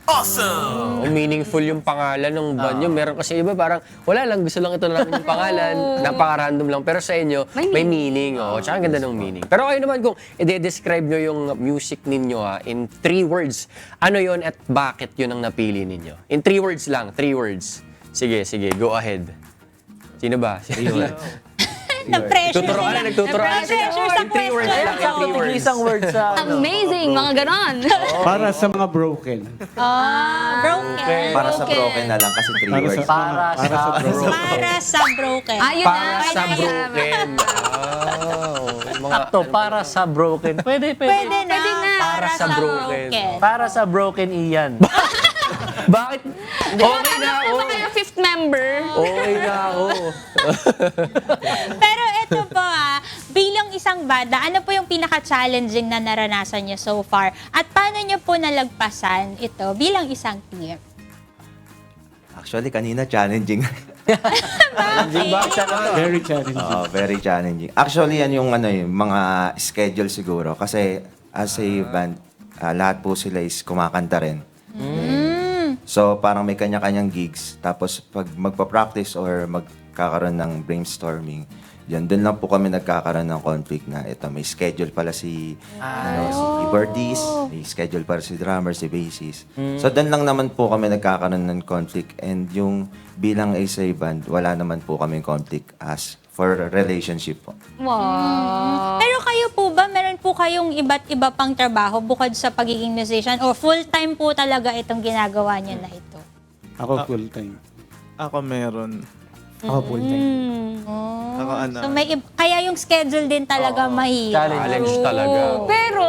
Awesome! Meaningful yung pangalan ng band nyo. Meron kasi iba parang, wala lang, gusto lang ito lang yung pangalan. Napaka-random lang. Pero sa inyo, may meaning. Tsaka ang ganda ng meaning. Pero kayo naman kung i-describe nyo yung music ninyo in 3 words, ano yon at bakit yun ang napili ninyo? In 3 words lang, 3 words. Sige, go ahead. Sino ba? Na-pressure Tuturo ka na, nagtuturo ka na. Na-pressure sa In 3 words lang, in 3 words. Isang word sa... Amazing, mga ganon. Para sa mga broken. Broken. Para sa broken na lang kasi 3 words. Para sa broken. Para sa broken. Ayun Para sa broken. Mga Para sa broken. Pwede. Pwede na. Para sa broken. Para sa broken Ian. Bakit? Okay na ako. Ano kayo fifth member? Okay na ako. Pero ito po bilang isang banda, ano po yung pinaka-challenging na naranasan niyo so far? At paano niyo po nalagpasan ito bilang isang team? Actually, kanina challenging. Very challenging. Oo, very challenging. Actually, yan yung mga schedule siguro. Kasi as a band, lahat po sila is kumakanta rin. So, parang may kanya-kanyang gigs. Tapos, pag magpa-practice or magkakaroon ng brainstorming, yan, doon lang po kami nagkakaroon ng conflict na ito, may schedule pala si keyboardist, may schedule para si drummer, si bassist. So, doon lang naman po kami nagkakaroon ng conflict. And yung bilang isa band, wala naman po kami conflict as for relationship po. Wow. Pero kayo po ba, meron po kayong iba't iba pang trabaho bukod sa pagiging musician? O full-time po talaga itong ginagawa niya na ito? Ako full-time. Ako meron. Ako full-time. Ako So kaya yung schedule din talaga mahirap. Challenge talaga. Pero,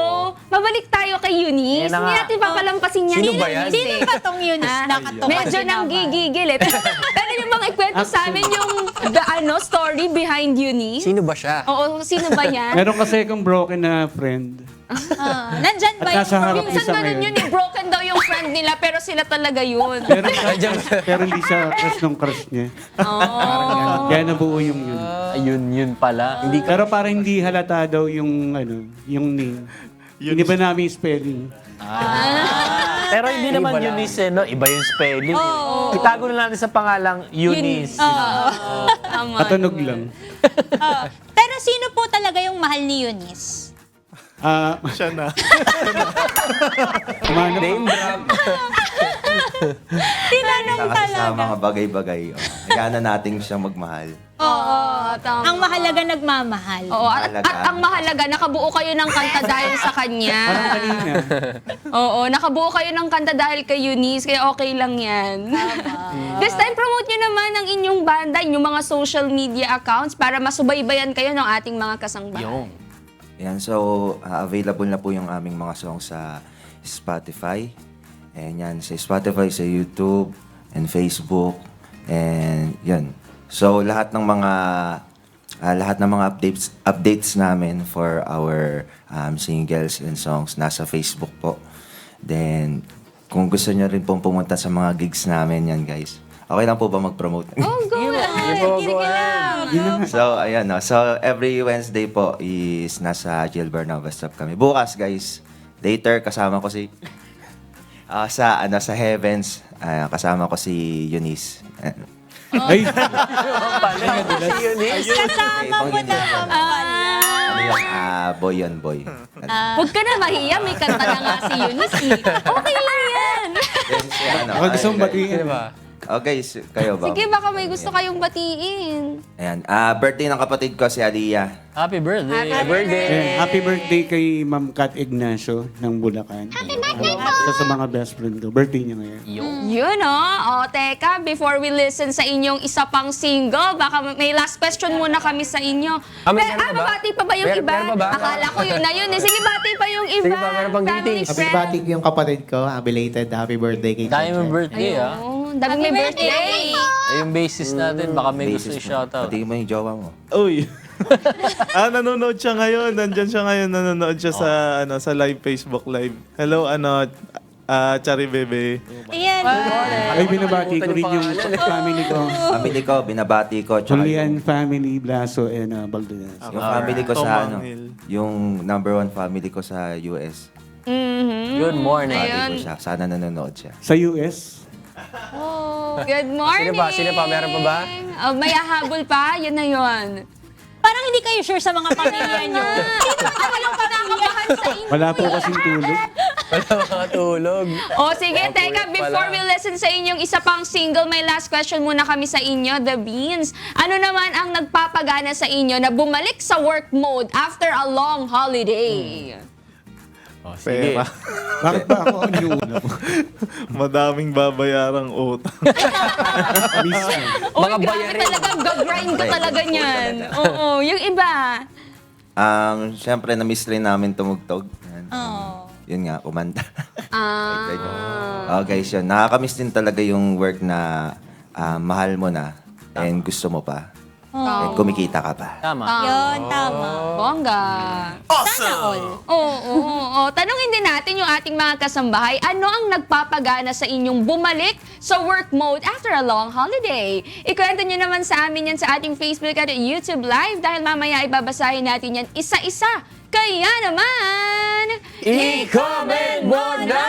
mabalik tayo kay Eunice. Yan na Hindi nga. natin papalampasin yan. Sino ba yan? Sino ba tong Eunice? Nakatuwa Medyo din nang naman. gigigil eh. Pero pwede niyo bang ikwento sa amin yung story behind Eunice? Sino ba siya? Oo, sino ba yan? Meron kasi akong broken na friend. Nandyan ba At nasa harap yung... Minsan isa ganun ngayon. yun, eh, broken daw yung friend nila, pero sila talaga yun. Pero hindi siya crush ng crush niya. Kaya nabuo yung yun. Yun pala. Hindi Pero parang hindi halata daw yung name. Hindi ba namin spelling? Pero hindi naman Eunice, no? Iba yung spelling. Itago na natin sa pangalang Eunice. Tama. Katunog lang. Pero sino po talaga yung mahal ni Eunice? Siya na. Name drop. Tinanong Kasi sa talaga. mga bagay-bagay, kaya natin siyang magmahal. Oo, tama. Ang mahalaga nagmamahal. Oo, at ang mahalaga, nakabuo kayo ng kanta dahil sa kanya. Parang kanina. Oo, nakabuo kayo ng kanta dahil kay Eunice, kaya okay lang yan. This time, promote nyo naman ang inyong banda, inyong mga social media accounts para masubaybayan kayo ng ating mga kasangbahay. Yan, so available na po yung aming mga songs sa Spotify. And yan, sa Spotify, sa YouTube, and Facebook, and yan. So lahat ng mga updates namin for our singles and songs nasa Facebook po. Then kung gusto niyo rin pong pumunta sa mga gigs namin yan, guys. Okay lang po ba mag-promote? Oh, go ahead! So, ayan, no. So, every Wednesday po is nasa Jill Bernal Bus Stop kami. Bukas, guys, later, kasama ko si... sa Heavens, kasama ko si Eunice. Ay, Kasama mo naman pala. Boy on boy. Huwag ka na mahiya, may kanta na nga si Eunice. Okay lang yan. Then, si, ako gusto mong batiin. Okay, kayo ba? Sige, baka may gusto kayong batiin. Ayan. Birthday ng kapatid ko, si Aliyah. Happy birthday. Happy birthday. Happy birthday kay Ma'am Kat Ignacio ng Bulacan. Happy birthday po! Sa mga best friend ko. Birthday niya ngayon. Yun, oh. O, teka, before we listen sa inyong isa pang single, baka may last question muna kami sa inyo. Meron pa ba? Babati pa ba yung iba? Meron pa ba? Akala ko yun na yun. Eh. Sige, bati pa yung iba. Sige pa, meron pang Family, greetings. Happy friend. birthday yung kapatid ko. Belated happy birthday kay Dahil mo Cheche. birthday, ah. Oh, daming may birthday. Ay, yung basis natin, baka may gusto Basis mo. i-shoutout. Pati mo yung jowa mo. Uy. Nanonood siya ngayon. Nandyan siya ngayon. Nanonood siya sa live Facebook live. Hello, Chari Bebe. Ayan. Ay, binabati ko rin yung family ko. Family ko, binabati ko. Tsaka Julian family, Blaso, and Baldunas. yung family ko sa Tomang Hill. yung number 1 family ko sa US. Good morning. Sabi ko siya, sana nanonood siya. Sa US, Good morning! Sino pa? Meron pa ba? Oh, may ahabol pa? Yun na yun. Parang hindi kayo sure sa mga pamilya nyo. Sino ba walang pangangabahan sa inyo? wala po kasing tulog. Wala makatulog. O sige, teka, before we listen sa inyong isa pang single, may last question muna kami sa inyo, The Beans. Ano naman ang nagpapagana sa inyo na bumalik sa work mode after a long holiday? Oh, sige. Pera. Bakit ba ako ang iuna po? Madaming babayarang utang. Minsan. Uy, grabe talaga, gag-grind ko talaga niyan. Oo, yung iba. Siyempre, na-miss rin namin tumugtog. Yan. Oh. Yun nga, kumanta. Ah. Okay, so nakakamiss din talaga yung work na mahal mo na and gusto mo pa. And kumikita ka pa. Tama. Yun, tama. Bongga. Sana all. Oo. Tanungin din natin yung ating mga kasambahay, ano ang nagpapagana sa inyong bumalik sa work mode after a long holiday? Ikwento nyo naman sa amin yan sa ating Facebook at YouTube Live dahil mamaya ibabasahin natin yan isa-isa. Kaya naman, I-comment mo na!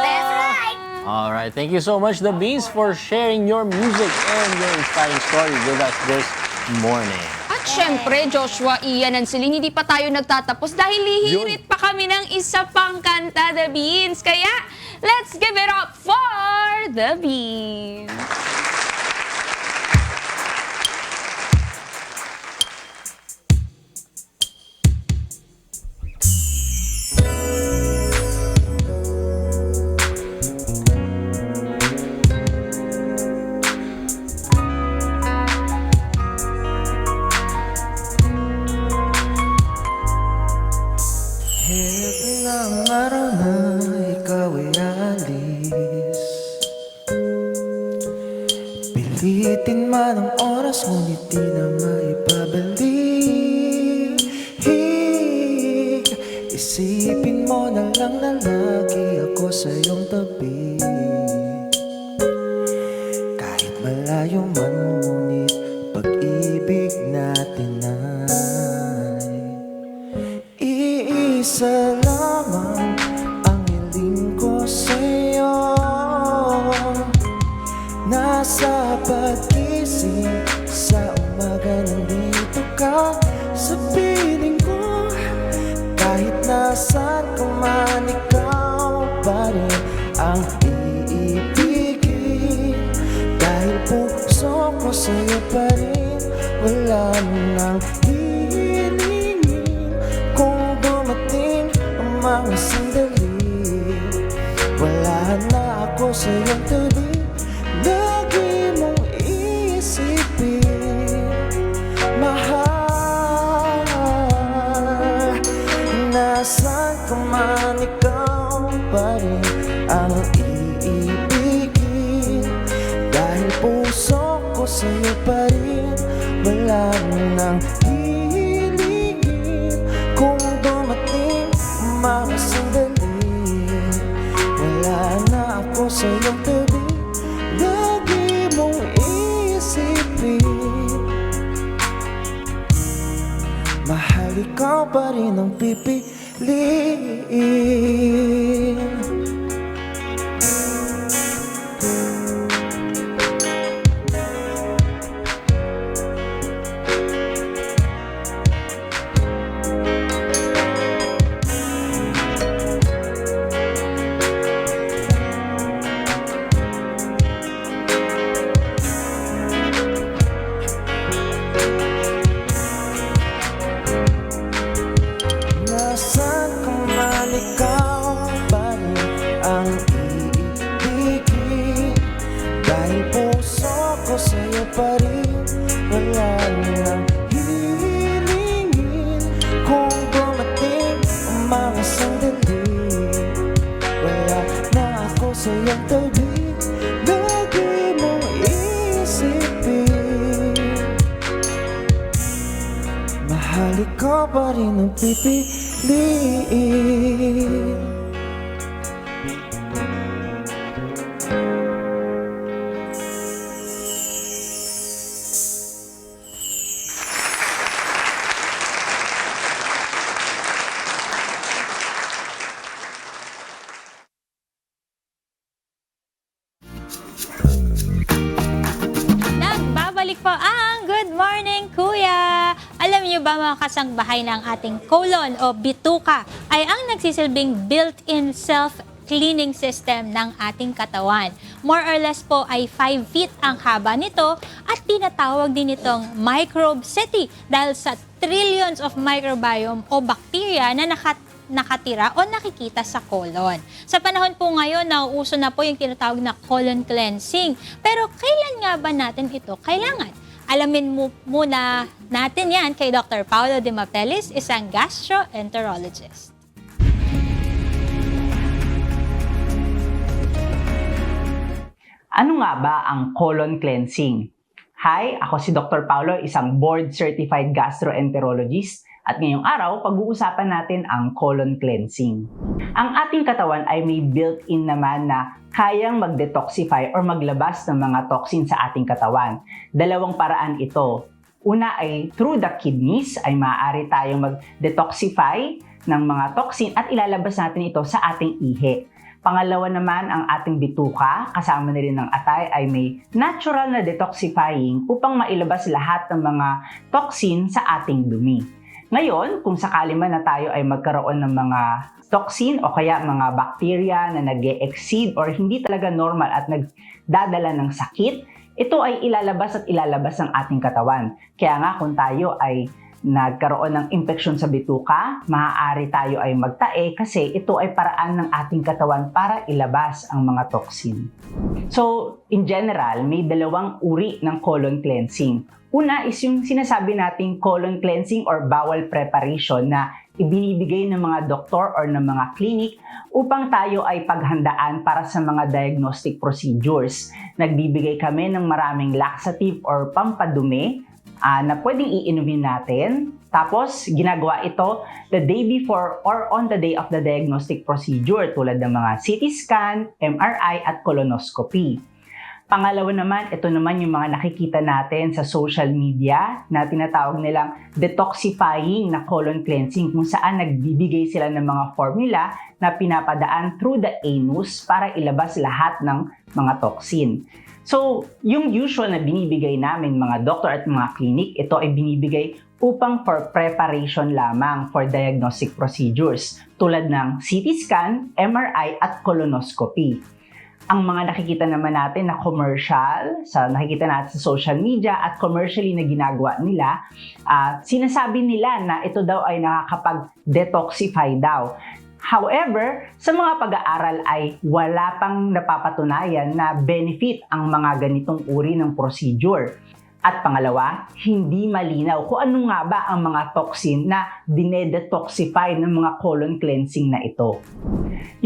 That's right. Alright, thank you so much, The Beans, for sharing your music and your inspiring story with us this morning. At syempre, Joshua, Ian, and Celine, hindi pa tayo nagtatapos dahil lihirit pa kami ng isa pang kanta, The Beans. Kaya, let's give it up for The Beans. Ilang araw na ikaw ay alis, pilitin man ang oras ngunit di na maipabalik. Isipin mo na lang na lagi ako sa iyong tabi, kahit malayo man ngunit pag-ibig natin ay iisa lamang ang hiling ko sa'yo. Nasa pag-isip sa umaga nandito ka sa piling ko. Kahit nasaan ka man, ikaw pa rin ang iibigin. Dahil puso ko sa'yo pa rin, wala nang hilingin. Kung dumating ang mga sandali, wala na ako sa iyong tabi. Lagi mong iisipin, mahal. Nasaan ka man, ikaw pa rin ang iibigin. Dahil puso ko sa'yo pa rin, wala nang hilingin. Kung dumating ang mga sandali, wala na ako sa iyong tabi. Lagi mong iisipin, mahal, ikaw pa rin ang pipiliin. Nasaan ka man, ikaw pa rin ang iibigin. Dahil puso ko sa'yo pa rin, wala nang hilingin. Kung dumating ang mga sandali, wala na ako sa iyong tabi. Lagi mong iisipin, mahal, ikaw pa rin ang pipiliin. Bumalik po ang Good Morning Kuya! Alam niyo ba mga kasangbahay ng ating colon o bituka ay ang nagsisilbing built-in self-cleaning system ng ating katawan. More or less po ay 5 feet ang haba nito at tinatawag din itong microbe city dahil sa trillions of microbiome o bacteria na nakatira o nakikita sa colon. Sa panahon po ngayon, nauuso na po yung tinatawag na colon cleansing. Pero kailan nga ba natin ito kailangan? Alamin muna natin yan kay Dr. Paulo de Mapelis, isang gastroenterologist. Ano nga ba ang colon cleansing? Hi, ako si Dr. Paulo, isang board-certified gastroenterologist. At ngayong araw, pag-uusapan natin ang colon cleansing. Ang ating katawan ay may built-in naman na kayang mag-detoxify or maglabas ng mga toxin sa ating katawan. Dalawang paraan ito. Una ay through the kidneys ay maaari tayong mag-detoxify ng mga toxin at ilalabas natin ito sa ating ihi. Pangalawa naman, ang ating bituka, kasama na rin ng atay, ay may natural na detoxifying upang mailabas lahat ng mga toxin sa ating dumi. Ngayon, kung sakali man na tayo ay magkaroon ng mga toxin o kaya mga bacteria na nag-exceed or hindi talaga normal at nagdadala ng sakit, ito ay ilalabas ng ating katawan. Kaya nga kung tayo ay nagkaroon ng infeksyon sa bituka, maaari tayo ay magtae kasi ito ay paraan ng ating katawan para ilabas ang mga toxin. So, in general, may dalawang uri ng colon cleansing. Una is yung sinasabi nating colon cleansing or bowel preparation na ibinibigay ng mga doktor or ng mga clinic upang tayo ay paghandaan para sa mga diagnostic procedures. Nagbibigay kami ng maraming laxative or pampadumi na pwedeng iinumin natin. Tapos, ginagawa ito the day before or on the day of the diagnostic procedure tulad ng mga CT scan, MRI at colonoscopy. Pangalawa naman, ito naman yung mga nakikita natin sa social media na tinatawag nilang detoxifying na colon cleansing kung saan nagbibigay sila ng mga formula na pinapadaan through the anus para ilabas lahat ng mga toxin. So, yung usual na binibigay namin mga doktor at mga clinic, ito ay binibigay upang for preparation lamang for diagnostic procedures tulad ng CT scan, MRI at colonoscopy. Ang mga nakikita naman natin na commercial, nakikita natin sa social media at commercially na ginagawa nila, sinasabi nila na ito daw ay nakakapag-detoxify daw. However, sa mga pag-aaral ay wala pang napapatunayan na benefit ang mga ganitong uri ng procedure. At pangalawa, hindi malinaw kung ano nga ba ang mga toxin na dinedetoxify ng mga colon cleansing na ito.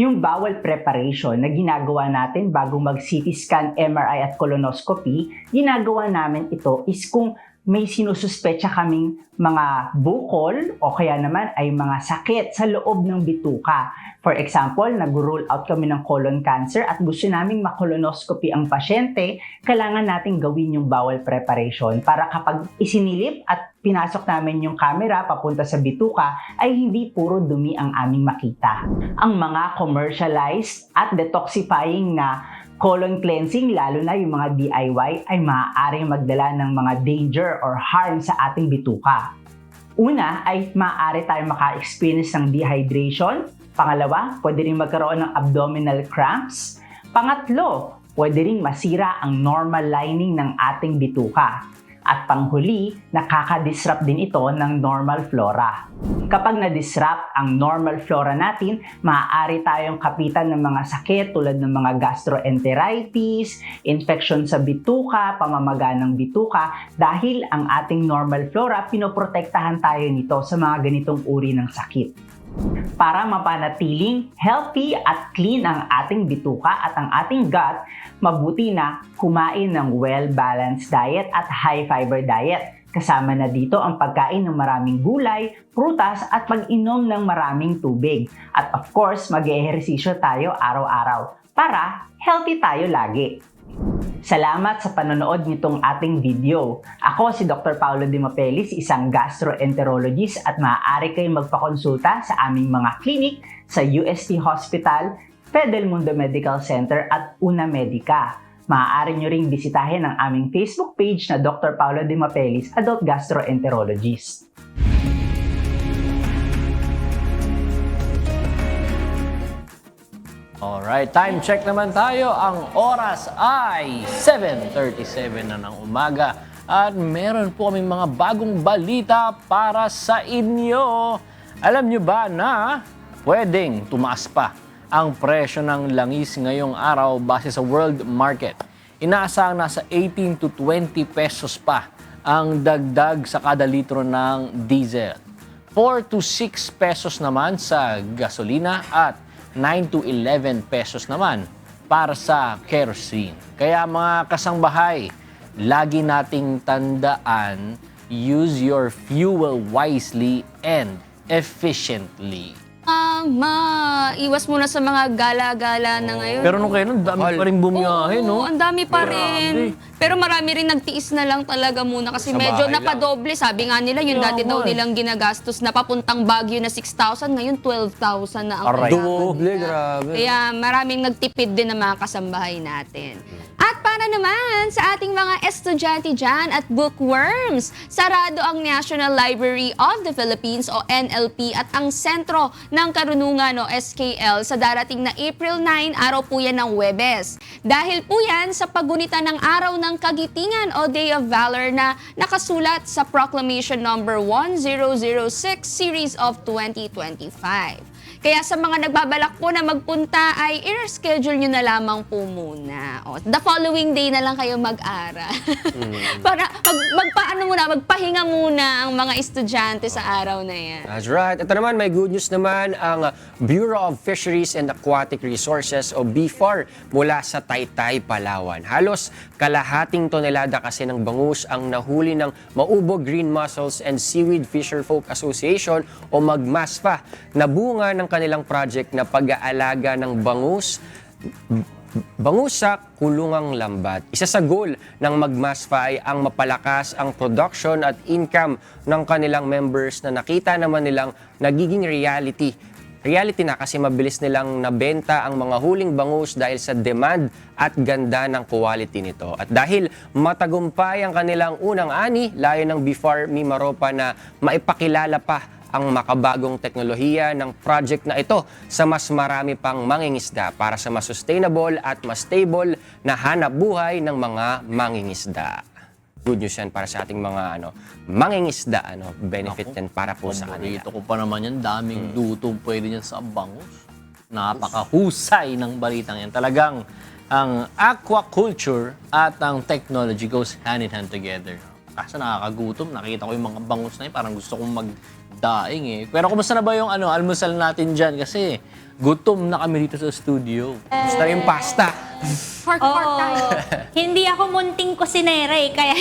Yung bowel preparation na ginagawa natin bago mag-CT scan, MRI at colonoscopy, ginagawa namin ito is kung may sinususpecha kaming mga bukol o kaya naman ay mga sakit sa loob ng bituka. For example, nag-rule out kami ng colon cancer at gusto naming makolonoscopy ang pasyente, kailangan natin gawin yung bowel preparation para kapag isinilip at pinasok namin yung camera papunta sa bituka ay hindi puro dumi ang aming makita. Ang mga commercialized at detoxifying na colon cleansing, lalo na yung mga DIY, ay maaaring magdala ng mga danger or harm sa ating bituka. Una ay maaari tayong maka-experience ng dehydration. Pangalawa, pwede rin magkaroon ng abdominal cramps. Pangatlo, pwede rin masira ang normal lining ng ating bituka. At panghuli, nakaka-disrupt din ito ng normal flora. Kapag na-disrupt ang normal flora natin, maaari tayong kapitan ng mga sakit tulad ng mga gastroenteritis, infection sa bituka, pamamaga ng bituka, dahil ang ating normal flora, pinoprotektahan tayo nito sa mga ganitong uri ng sakit. Para mapanatiling healthy at clean ang ating bituka at ang ating gut, mabuti na kumain ng well-balanced diet at high-fiber diet. Kasama na dito ang pagkain ng maraming gulay, prutas at pag-inom ng maraming tubig. At of course, mag-ehersisyo tayo araw-araw para healthy tayo lagi. Salamat sa panonood nitong ating video. Ako si Dr. Paulo de Mapelis, isang gastroenterologist at maaari kayong magpakonsulta sa aming mga clinic sa UST Hospital, Fidelmundo Medical Center at Una Medica. Maaari nyo ring bisitahin ang aming Facebook page na Dr. Paulo De Mapelis, Adult Gastroenterologist. Alright, time check naman tayo. Ang oras ay 7:37 na ng umaga. At meron po kaming mga bagong balita para sa inyo. Alam nyo ba na pwedeng tumaas pa ang presyo ng langis ngayong araw base sa world market? Inaasahang nasa 18 to 20 pesos pa ang dagdag sa kada litro ng diesel. 4 to 6 pesos naman sa gasolina at 9 to 11 pesos naman para sa kerosene. Kaya mga kasangbahay, lagi nating tandaan, use your fuel wisely and efficiently. Iwas muna sa mga gala-gala na ngayon. Pero nung kailan, dami pa rin bumiyahe, no? Oo, ang dami pa rin. Pero marami rin nagtiis na lang talaga muna kasi Sa medyo bahay napadoble. Sabi nga nila, yung dati daw nilang ginagastos na papuntang Baguio na 6,000, ngayon 12,000 na ang Aray. kailangan. Doble, grabe. Kaya maraming nagtipid din ng mga kasambahay natin. At para naman sa ating mga estudyante dyan at bookworms, sarado ang National Library of the Philippines o NLP at ang Sentro ng Karunungan o SKL sa darating na April 9, araw po yan ng Huwebes. Dahil po yan sa paggunita ng Araw ng Kagitingan o Day of Valor na nakasulat sa Proclamation Number 1006 Series of 2025. Kaya sa mga nagbabalak po na magpunta ay i-reschedule nyo na lamang po muna. O, the following day na lang kayo mag-aral. Para magpahinga muna ang mga estudyante sa araw na yan. That's right. Ito naman, may good news naman ang Bureau of Fisheries and Aquatic Resources o BFAR mula sa Taytay, Palawan. Halos kalahating tonelada kasi ng bangus ang nahuli ng Maubo Green Mussels and Seaweed Fisherfolk Association o MAGMASFA na bunga ng kanilang project na pag-aalaga ng bangus sa kulungang lambat. Isa sa goal ng MAGMASFA ay ang mapalakas ang production at income ng kanilang members na nakita naman nilang nagiging reality na kasi mabilis nilang nabenta ang mga huling bangus dahil sa demand at ganda ng quality nito. At dahil matagumpay ang kanilang unang ani, layo ng BFAR Mimaropa na maipakilala pa ang makabagong teknolohiya ng project na ito sa mas marami pang mangingisda para sa mas sustainable at mas stable na hanap buhay ng mga mangingisda. Good news yan para sa ating mga mangingisda, benefit yan para po sa kanila. Ito ko pa naman yan, daming dutong pwede yan sa bangus. Napakahusay ng balitang yan. Talagang ang aquaculture at ang technology goes hand in hand together. Kasi nakakagutom, nakita ko yung mga bangus na yun, parang gusto kong magdaing eh. Pero kumusta na ba yung almusal natin dyan? Kasi gutom na kami dito sa studio. Gusto na yung pasta. Pork tayo. Hindi ako munting kusinera kaya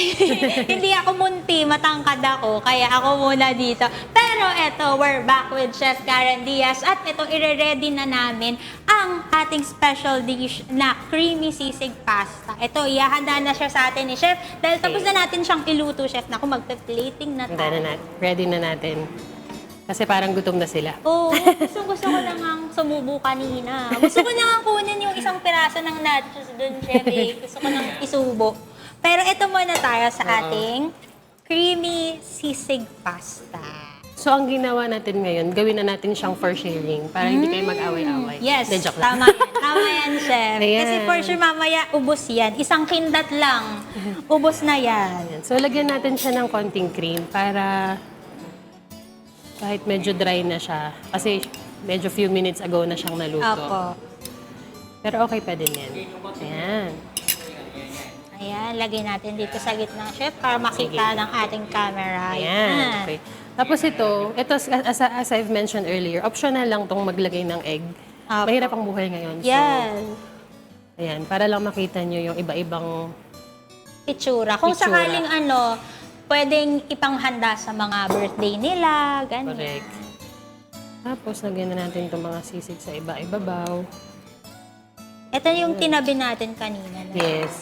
hindi ako munti, matangkad ako, kaya ako muna dito. Pero eto, we're back with Chef Karen Diaz at ito, ire-ready na namin ang ating special dish na creamy sisig pasta. Ito, ihahanda na siya sa atin ni Chef dahil tapos na natin siyang iluto, Chef. Naku, magpe-plating na tayo. Ready na natin. Kasi parang gutom na sila. Oo, gusto ko na nga sumubo kanina. Gusto ko na nga kunin yung isang piraso ng nachos dun, Chef. Gusto ko nang isubo. Pero ito muna tayo sa ating creamy sisig pasta. So, ang ginawa natin ngayon, gawin na natin siyang for sharing para hindi kayo mag-away-away. Yes, De, joke lang. tama yan. Tama yan, Chef. Ayan. Kasi for sure, mamaya, ubos yan. Isang kindat lang. Ubos na yan. So, lagyan natin siya ng konting cream para kahit medyo dry na siya. Kasi medyo few minutes ago na siyang naluto. Apo. Pero okay pa din yan. Ayan. Ayan, lagay natin dito sa gitna, Chef, para makita ng ating camera. Ayan. Okay. Tapos ito as I've mentioned earlier, optional lang tong maglagay ng egg. Apo. Mahirap ang buhay ngayon. So, Yan. ayan, para lang makita nyo yung iba-ibang Itsura. Kung Itsura. sakaling pwedeng ipanghanda sa mga birthday nila, ganyan. correct. Tapos, lagyan na natin itong mga sisig sa iba-ibabaw. Ito yung tinabi natin kanina. Yes.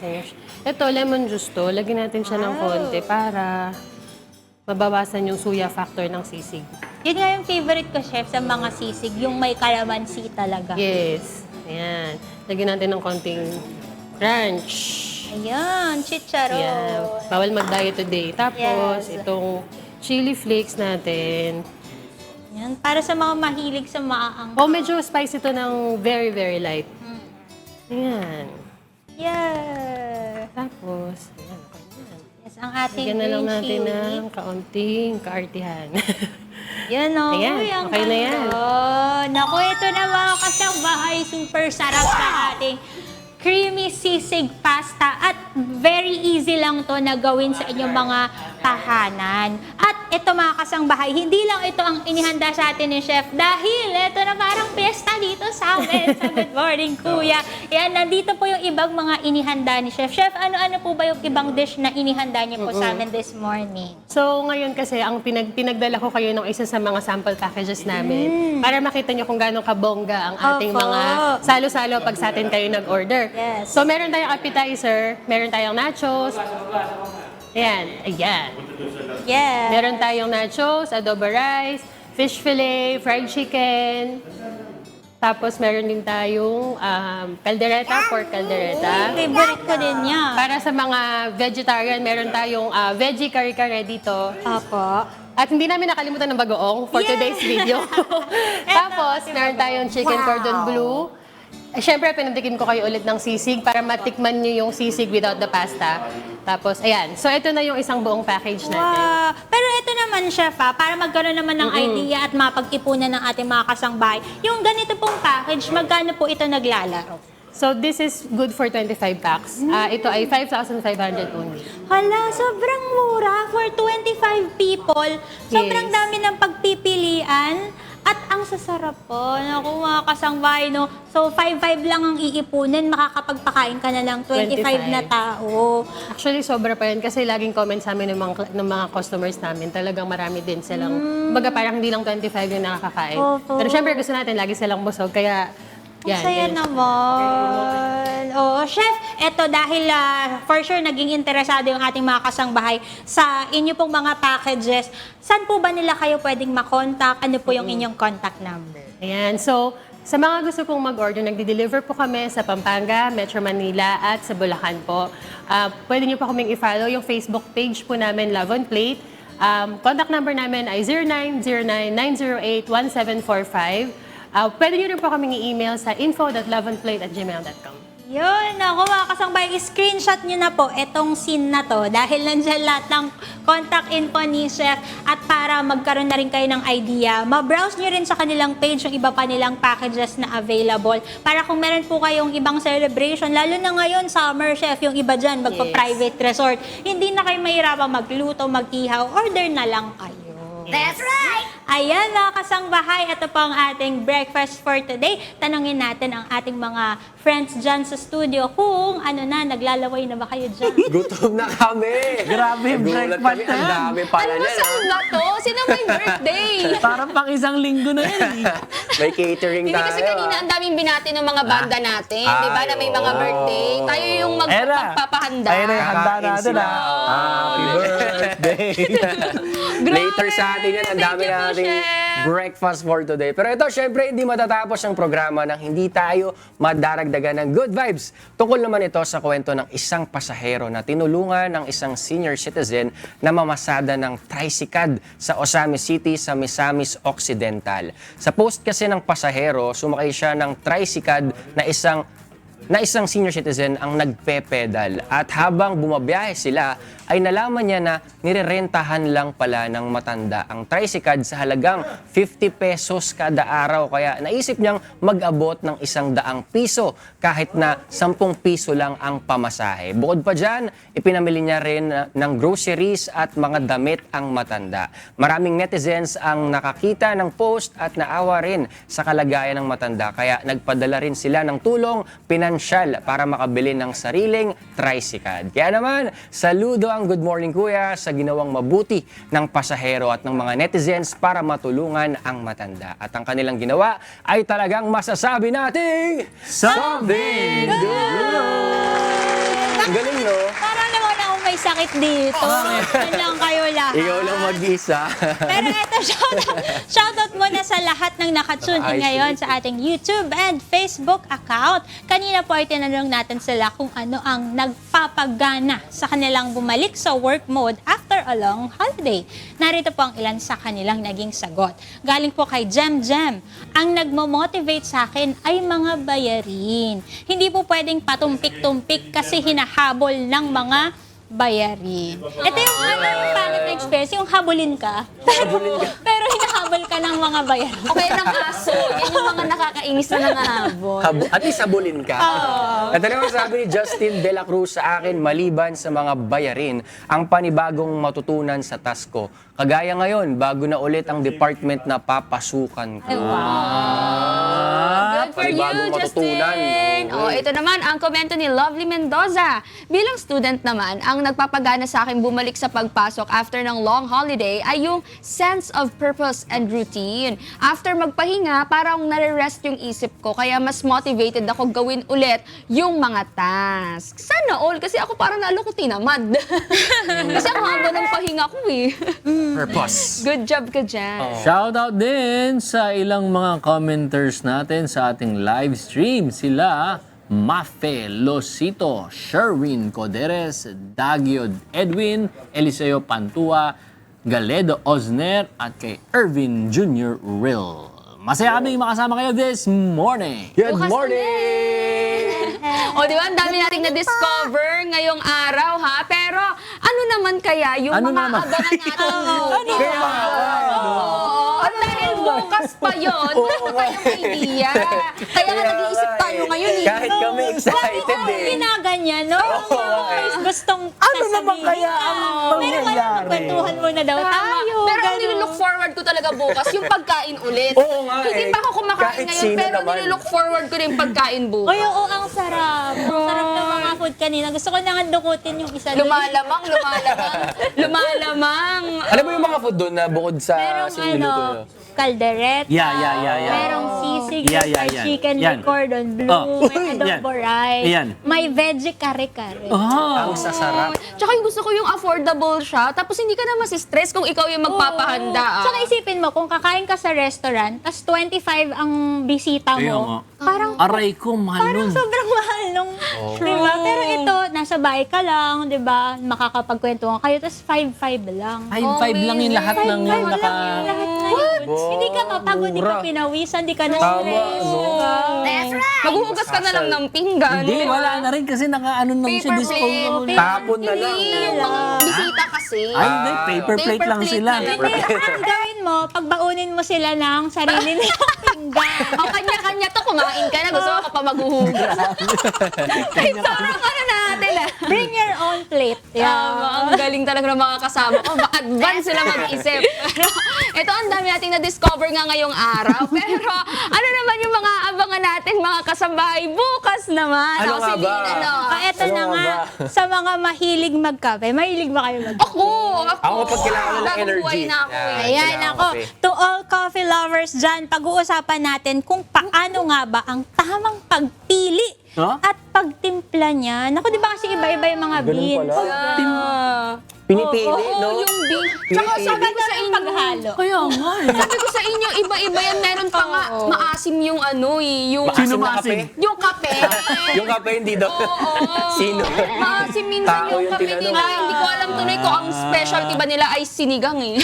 Ito, lemon juice to. Lagyan natin siya ng konti para mabawasan yung suya factor ng sisig. Yun nga yung favorite ko, Chef, sa mga sisig, yung may calamansi talaga. Yes. Ayan. Lagyan natin ng konting Crunch. Ayan, chicharon. Yan. Bawal mag-diet today. Tapos, Yes. itong chili flakes natin. Yan, para sa mga mahilig sa maaang. Oh, medyo spicy ito ng very, very light. Ayan. Yeah. Tapos, ayan, okay na. Yes, ang ating Lagyan na lang green natin chili. ng kaunting kaartihan. Yan o. Ayan, Uy, ang okay na yan. ganda. Naku, ito na mga kasambahay. Super sarap sa ating creamy sisig pasta at very easy lang to na gawin sa inyong mga tahanan. At ito mga kasangbahay, hindi lang ito ang inihanda sa atin ni Chef dahil ito na parang piyesta dito sa amin sa Good Morning Kuya. Yan, nandito po yung ibang mga inihanda ni Chef. Chef, ano-ano po ba yung ibang dish na inihanda niyo po sa amin this morning? So, ngayon kasi, ang pinagdala ko kayo ng isa sa mga sample packages namin para makita nyo kung gaano kabongga ang ating Opo. mga salo-salo pag sa atin kayo nag-order. Yes. So, meron tayong appetizer, meron tayong nachos. Ayan. Yeah. Meron tayong nachos, adobo rice, fish fillet, fried chicken. Tapos, meron din tayong caldereta, pork caldereta. Favorite ko din yan. Para sa mga vegetarian, meron tayong veggie kare-kare dito. Apo. At hindi namin nakalimutan ng bagoong for today's video. Tapos, meron tayong chicken cordon bleu. Siyempre, pinatikim ko kayo ulit ng sisig para matikman nyo yung sisig without the pasta. Tapos, ayan. So, ito na yung isang buong package natin. Wow. Pero ito naman, Chef, para magkaroon naman ng idea at mapag-ipunan ng ating mga kasangbahay, yung ganito pong package, magkano po ito naglalaro? So, this is good for 25 packs. Ito ay 5,500 only. Hala, sobrang mura for 25 people. Sobrang Yes. dami ng pagpipilian. At ang sasarap po. Naku, mga kasangbahay, no? So, 5-5 lang ang iipunin. Makakapagpakain ka na lang 25 na tao. Actually, sobra pa yan kasi laging comment sa amin ng mga customers namin. Talagang marami din silang, baga parang hindi lang 25 yung nakakakain. Opo. Pero syempre gusto natin, lagi silang busog. Kaya, yan. Masaya yan. naman. Oo, Chef, eto dahil for sure naging interesado yung ating mga kasangbahay sa inyo pong mga packages, saan po ba nila kayo pwedeng makontak? Ano po yung inyong contact number? Ayan. So, sa mga gusto pong mag-order, nagdi-deliver po kami sa Pampanga, Metro Manila, at sa Bulacan po. Pwede niyo po kaming i-follow yung Facebook page po namin, Love on Plate. Contact number namin ay 0909-908-1745. Pwede niyo rin po kaming i-email sa info.loveonplate@gmail.com. Yun, ako mga kasangbahay, screenshot nyo na po itong scene na to dahil nandyan lahat ng contact info ni Chef at para magkaroon na rin kayo ng idea, ma-browse nyo rin sa kanilang page yung iba pa nilang packages na available para kung meron po kayong ibang celebration, lalo na ngayon, summer, Chef, yung iba dyan, magpa-private resort, hindi na kayo mahirapang magluto, mag-ihaw, order na lang kayo. That's right! Ayan mga kasangbahay, ito po ang ating breakfast for today. Tanungin natin ang ating mga friends dyan sa studio kung ano na, naglalaway na ba kayo dyan? Gutom na kami! Grabe, Nagulat breakfast kami, ang na. dami pala Ano niyan. saan na to? Sino may birthday? Parang pang isang linggo na yan. May catering Hindi tayo. kasi kanina ang daming binati ng mga banda natin, di ba, na may mga oo. birthday. Tayo yung Era. magpapahanda. Ayun na yung handa Kakain natin sila. Happy birthday! Later sa atin yan, ang dami Thank you po, nating Chef. breakfast for today. Pero ito, syempre, hindi matatapos ang programa nang hindi tayo madaragdagan ng good vibes. Tungkol naman ito sa kwento ng isang pasahero na tinulungan ng isang senior citizen na mamasada ng tricycad sa Osamis City sa Misamis Occidental. Sa post kasi ng pasahero, sumakay siya ng tricycad na isang senior citizen ang nagpe-pedal. At habang bumabiyahe sila, ay nalaman niya na nirerentahan lang pala ng matanda ang tricycad sa halagang 50 pesos kada araw. Kaya naisip niyang mag-abot ng 100 piso kahit na 10 piso lang ang pamasahe. Bukod pa dyan, ipinamili niya rin ng groceries at mga damit ang matanda. Maraming netizens ang nakakita ng post at naawa rin sa kalagayan ng matanda. Kaya nagpadala rin sila ng tulong pinansyal para makabili ng sariling tricycad. Kaya naman, saludo ang Good Morning Kuya sa ginawang mabuti ng pasahero at ng mga netizens para matulungan ang matanda. At ang kanilang ginawa ay talagang masasabi nating Something good! Ang galing, no? Parang naman ako may may sakit dito. Yan lang kayo lahat. Ikaw lang mag-isa. Pero eto, shoutout muna sa lahat ng nakatune in ngayon sa ating YouTube and Facebook account. Kanina po ay tinanong natin sila kung ano ang nagpapagana sa kanilang bumalik sa work mode after a long holiday. Narito po ang ilan sa kanilang naging sagot. Galing po kay Jem. Ang nagmo-motivate sa akin ay mga bayarin. Hindi po pwedeng patumpik-tumpik kasi hinahabol ng mga bayarin. Ito yung pangit na experience, yung habulin ka. Pero hinahabol ka ng mga bayarin. Okay ng aso. Yan yung mga nakakainis na nangahabol. At least habulin ka. At naman sabi ni Justin De La Cruz sa akin, maliban sa mga bayarin, ang panibagong matutunan sa task ko. Kagaya ngayon, bago na ulit ang department na papasukan ko. Good for you, Panibagong matutunan. Justin! Oh, ito naman ang komento ni Lovely Mendoza. Bilang student naman, ang nagpapagana sa akin bumalik sa pagpasok after ng long holiday ay yung sense of purpose and routine. After magpahinga, parang nare-rest yung isip ko, kaya mas motivated ako gawin ulit yung mga tasks. Sana all, kasi ako parang lalo ko tinamad. Kasi ang haba ng pahinga ko eh. Purpose. Good job ka dyan. Shoutout din sa ilang mga commenters natin sa ating live stream. Sila Mafe Losito, Sherwin Coderes, Dagiod Edwin, Eliseo Pantua, Galedo Osner, at kay Ervin Jr. Rill. Masaya kaming makasama kayo this morning. Good morning! O, di ba? Ang dami nating na-discover ngayong araw, ha? Pero, ano naman kaya yung Ano mga naman? abangan natin? At dahil bukas pa yun, wala pa tayong idea. Kaya nga nag-iisip tayo ngayon, eh. Kahit kami excited eh. Ginaganyan, no? Guys, gustong Ano naman kaya ang Pero mangyayari? kwentuhan muna daw tayo. Pero ang ganun. nililook forward ko talaga bukas, yung pagkain ulit. Oo nga Hindi eh. pa ako kumakain Kahit ngayon, sino pero naman. nililook forward ko na yung pagkain bukas. Ay, oo, ang sarap. Ang sarap ng mga food kanina. Gusto ko na nga dukutin yung isa. Lumalamang. Lumalamang. Alam mo yung mga food doon na bukod sa Merong sinuluto? kaldereta. Yeah. Merong sisig, Yeah, fried yan. chicken Yan. with cordon bleu, Oh. may adobo rice, Yan. may veggie kare-kare. Oh. Ang sasarap. Tsaka yung gusto ko yung affordable siya, tapos hindi ka na masistress kung ikaw yung magpapahanda. Oo. Tsaka isipin mo, kung kakain ka sa restaurant, tas 25 ang bisita Kaya nga. mo, parang Aray ko, mahal nun. sobrang mahal nung, di ba? Pero ito, nasa bahay ka lang, di ba? Makakapagkwentuhan kayo, tas 5-5 lang. 5-5 lang yung lahat ng yung naka... Lahat na yun. Hindi ka mapagod, hindi ka pinawisan, hindi ka na-stress. Maghuhugas ka na lang ng pinggan. Hindi, wala na rin kasi naka-ano lang siya, Paper disposable. plate. Tapon na lang. Hindi, yung mga bisita kasi. Ay, hindi, paper plate Paper lang plate sila. lang. Hindi, ang gawin mo, pagbaunin mo sila ng sarili nilang pinggan. O kanya-kanya to, kumain ka na, gusto ko pa maghuhugas. Ay, parang ano natin ah. Bring your own plate. Tama, ang galing talaga ng mga kasama ko. Ma-advance sila mag-isip. Pero ito, ang dami nating na-discover nga ngayong araw. Pero ano naman yung mga abangan natin, mga kasambahay, bukas naman. Ano Ako, nga ba? Celine, ano? Eto Ano na nga nga, sa mga mahilig magkape, mahilig ba kayo magkape? Ako. Ako kapag kailangan ng Bagong energy. buhay na ako eh. Ayan, Kailangan ako. kape. To all coffee lovers dyan, pag-uusapan natin kung paano nga ba ang tamang pagpili Huh? at pagtimpla niya. Naku, di ba kasi iba-iba yung mga beans? Pinipili, Oo, no? yung big. Tsaka Pinipili. sabi ko sa inyo, paghalo. Kaya nga eh. sabi ko sa inyo, iba-iba yan. Meron pa nga, maasim yung ano eh, yung... Sino na maasim? kape? Yung kape. Yung kape hindi daw. Sino? Maasim minsan Tao yung yung kape tinanong. nila. Hindi ko alam tuloy ko ang specialty ba nila ay sinigang eh.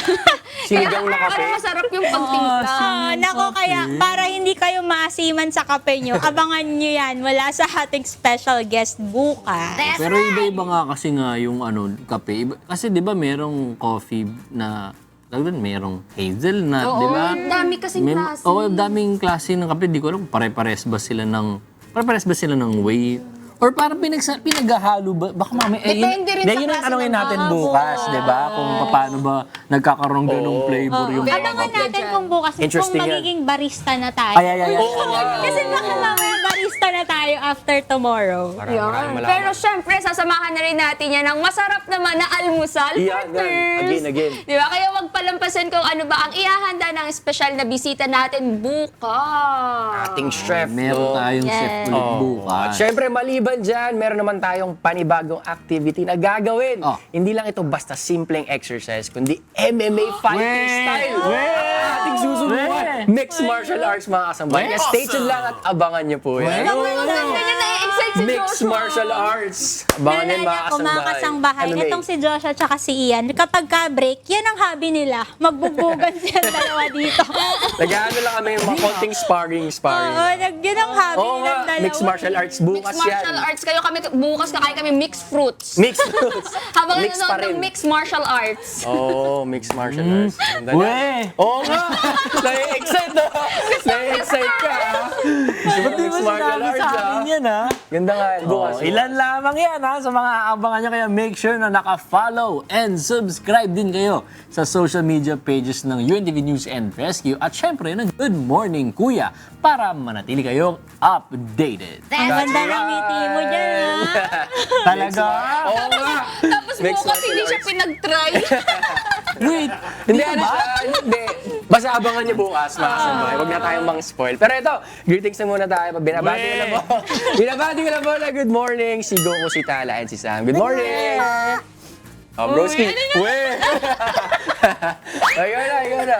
Sinigang na kape? Parang masarap yung pagtimpla. Nako, kaya para hindi kayo maasiman sa kape nyo, abangan nyo yan mula sa ating special guest bukas. Pero iba-iba nga kasi nga yung ano, kape. Kasi di ba merong coffee na merong hazelnut, Oo, di ba? dami kasing klase. Oo, daming klase ng kape. Di ko alam kung pare-pares ba sila ng way? Or parang pinaghahalo ba? Baka mamaya... Depende rin sa yun ang klase tanongin ng natin bago. bukas, di ba? Kung paano ba nagkakaroon ganung flavor yung Very mga Abangan natin kung bukas kung Interesting yan. magiging barista na tayo. Ay. Kasi baka mamaya barista na tayo after tomorrow. Maraming malaman. Pero syempre, sasamahan na rin natin yan ng masarap naman na almusal, Yan, partners. again. Di ba? Kaya wag palampasin kung ano ba ang ihahanda ng espesyal na bisita natin bukas. Ating chef, Meron no? tayong Yes. chef ulit At bukas. syempre, maliban dyan, meron naman tayong panibagong activity na gagawin. Oh. Hindi lang ito basta simpleng exercise, kundi MMA fighting style. Ang ating susubukan. Mixed martial arts, mga kasambay. Kaya stay tuned lang at abangan nyo po yan. Ganyan na-excite si Mixed Joshua. martial arts. Abangan yan, mga Ako, mga kasangbahay. MMA. Itong si Joshua at si Ian, kapag ka-break, yan ang hobby nila. Magbubugan siya dalawa dito. Nag-ano lang kami, mga konting sparring. Oo, yun ang hobby Oo nilang nga, dalawa. mixed martial arts bukas Mixed martial yan. arts kayo kami bukas kakain kami mixed fruits. Mixed fruits. Habang Mixed pa nanonood rin. ng mixed martial arts. Oo, mixed martial arts. Ganda na. Weh! Oo nga! Nai-excite na! Nai-excite ka! Ba't di mo sinabi sa akin yan, ha? Ganda nga, bukas. Ilan lamang yan, ha? Sa mga aabangan nyo, kaya make sure na naka-follow and subscribe din kayo sa social media pages ng UNTV News and Rescue at syempre ng Good Morning Kuya para manatili kayong updated. Ang ganda ng ngiti mo dyan, ha? Talaga? Oo nga! Tapos Mixed bukas martial hindi siya arts. pinag-try. Wait, Hindi, ano siya? Hindi. Basta abangan niyo bukas, mga kasambay. Huwag na tayong mang-spoil. Pero ito, greetings na muna tayo. Binabati ko na po. Binabati ko na po na good morning. Si Goku, si Tala, and si Sam. Good morning! Broski. Weh! Ayun na.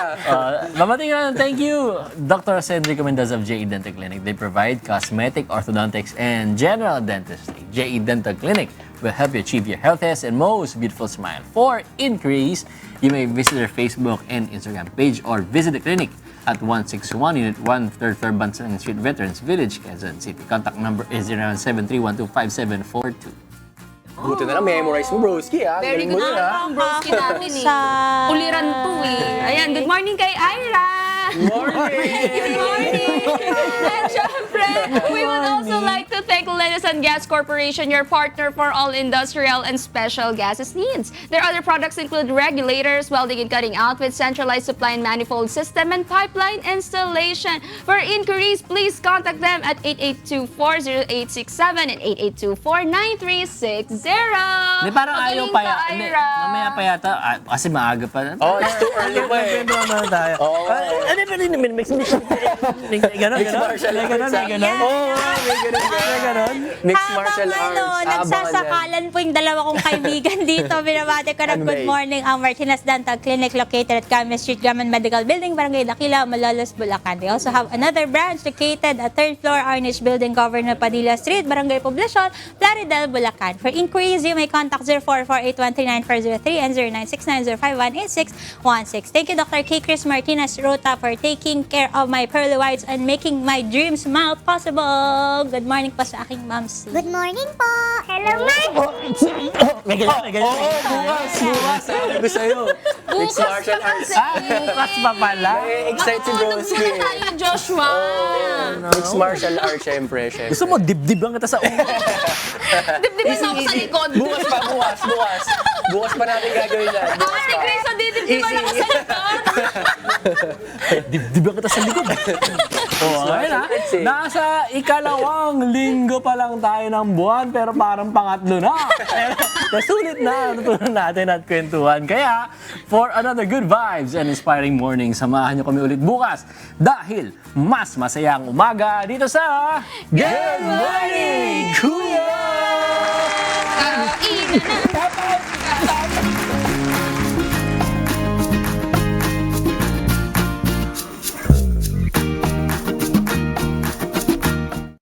Mamating na, thank you, Dr. Cedric Mendoza of JE Dental Clinic. They provide cosmetic, orthodontics, and general dentistry. JE Dental Clinic will help you achieve your healthiest and most beautiful smile. For inquiries, you may visit their Facebook and Instagram page or visit the clinic at 161 Unit 1, 3rd floor, Bansalang Street, Veterans Village, Quezon City. Contact number is 0973-125-742. Buti na lang, memorize mo, broski, ha? Very Galing good mo yun, ha? ang broski namin eh. Sa... Uliran to eh. Ayan, good morning kay Ira! Morning! Good morning! And syempre, we would also like to thank Lennox and Gas Corporation, your partner for all industrial and special gases needs. Their other products include regulators, welding and cutting outfits, centralized supply and manifold system, and pipeline installation. For inquiries, please contact them at 8824-0867 and 8824-9360. Hindi, parang ayaw pa Magaling ka, Hindi, Ira. mamaya pa yata. Kasi maaga pa. Oh, it's too early pa eh. Nagkwento naman tayo. Ano naman, mix Mixed martial arts, ha? Oo, may ganun. Mixed martial arts. Abangan nagsasakalan po yung dalawa kong kaibigan dito. Binabati ko ng good morning ang Martinez Dental Clinic located at Camus Street, Gaman Medical Building, Barangay Dakila, Malolos, Bulacan. They also have another branch located at 3rd floor, Arnish Building, Governor Padilla Street, Barangay Poblacion, Plaridel, Bulacan. For inquiries, you may contact 0448-139-403 and 0969-051-8616. Thank you, Dr. K. Chris Martinez Rota, for taking care of my pearly whites and making my dreams smile possible. Good morning po sa aking moms. Good morning po! Hello, Ma'am! May ganyan. Bukas. Sabi ko sa'yo. Mixed martial arts. Bukas pa pala. Excite si broski. Ano tayo, Joshua? Mixed martial arts, syempre. Gusto mo, dibdiban kita sa ulo. Dibdibin ako sa likod. Bukas. Bukas pa natin gagawin yan. Bukas ni Grace, so didibdiban ako sa likod. Dibdiban kita sa likod. Ayun ha. Nasa ikalawang linggo pa lang tayo ng buwan, pero parang pangatlo na. Nasulit na natutunan natin at kwentuhan. Kaya, for another good vibes and inspiring morning, samahan niyo kami ulit bukas dahil mas masaya ang umaga dito sa Good Morning Kuya! Kainan na.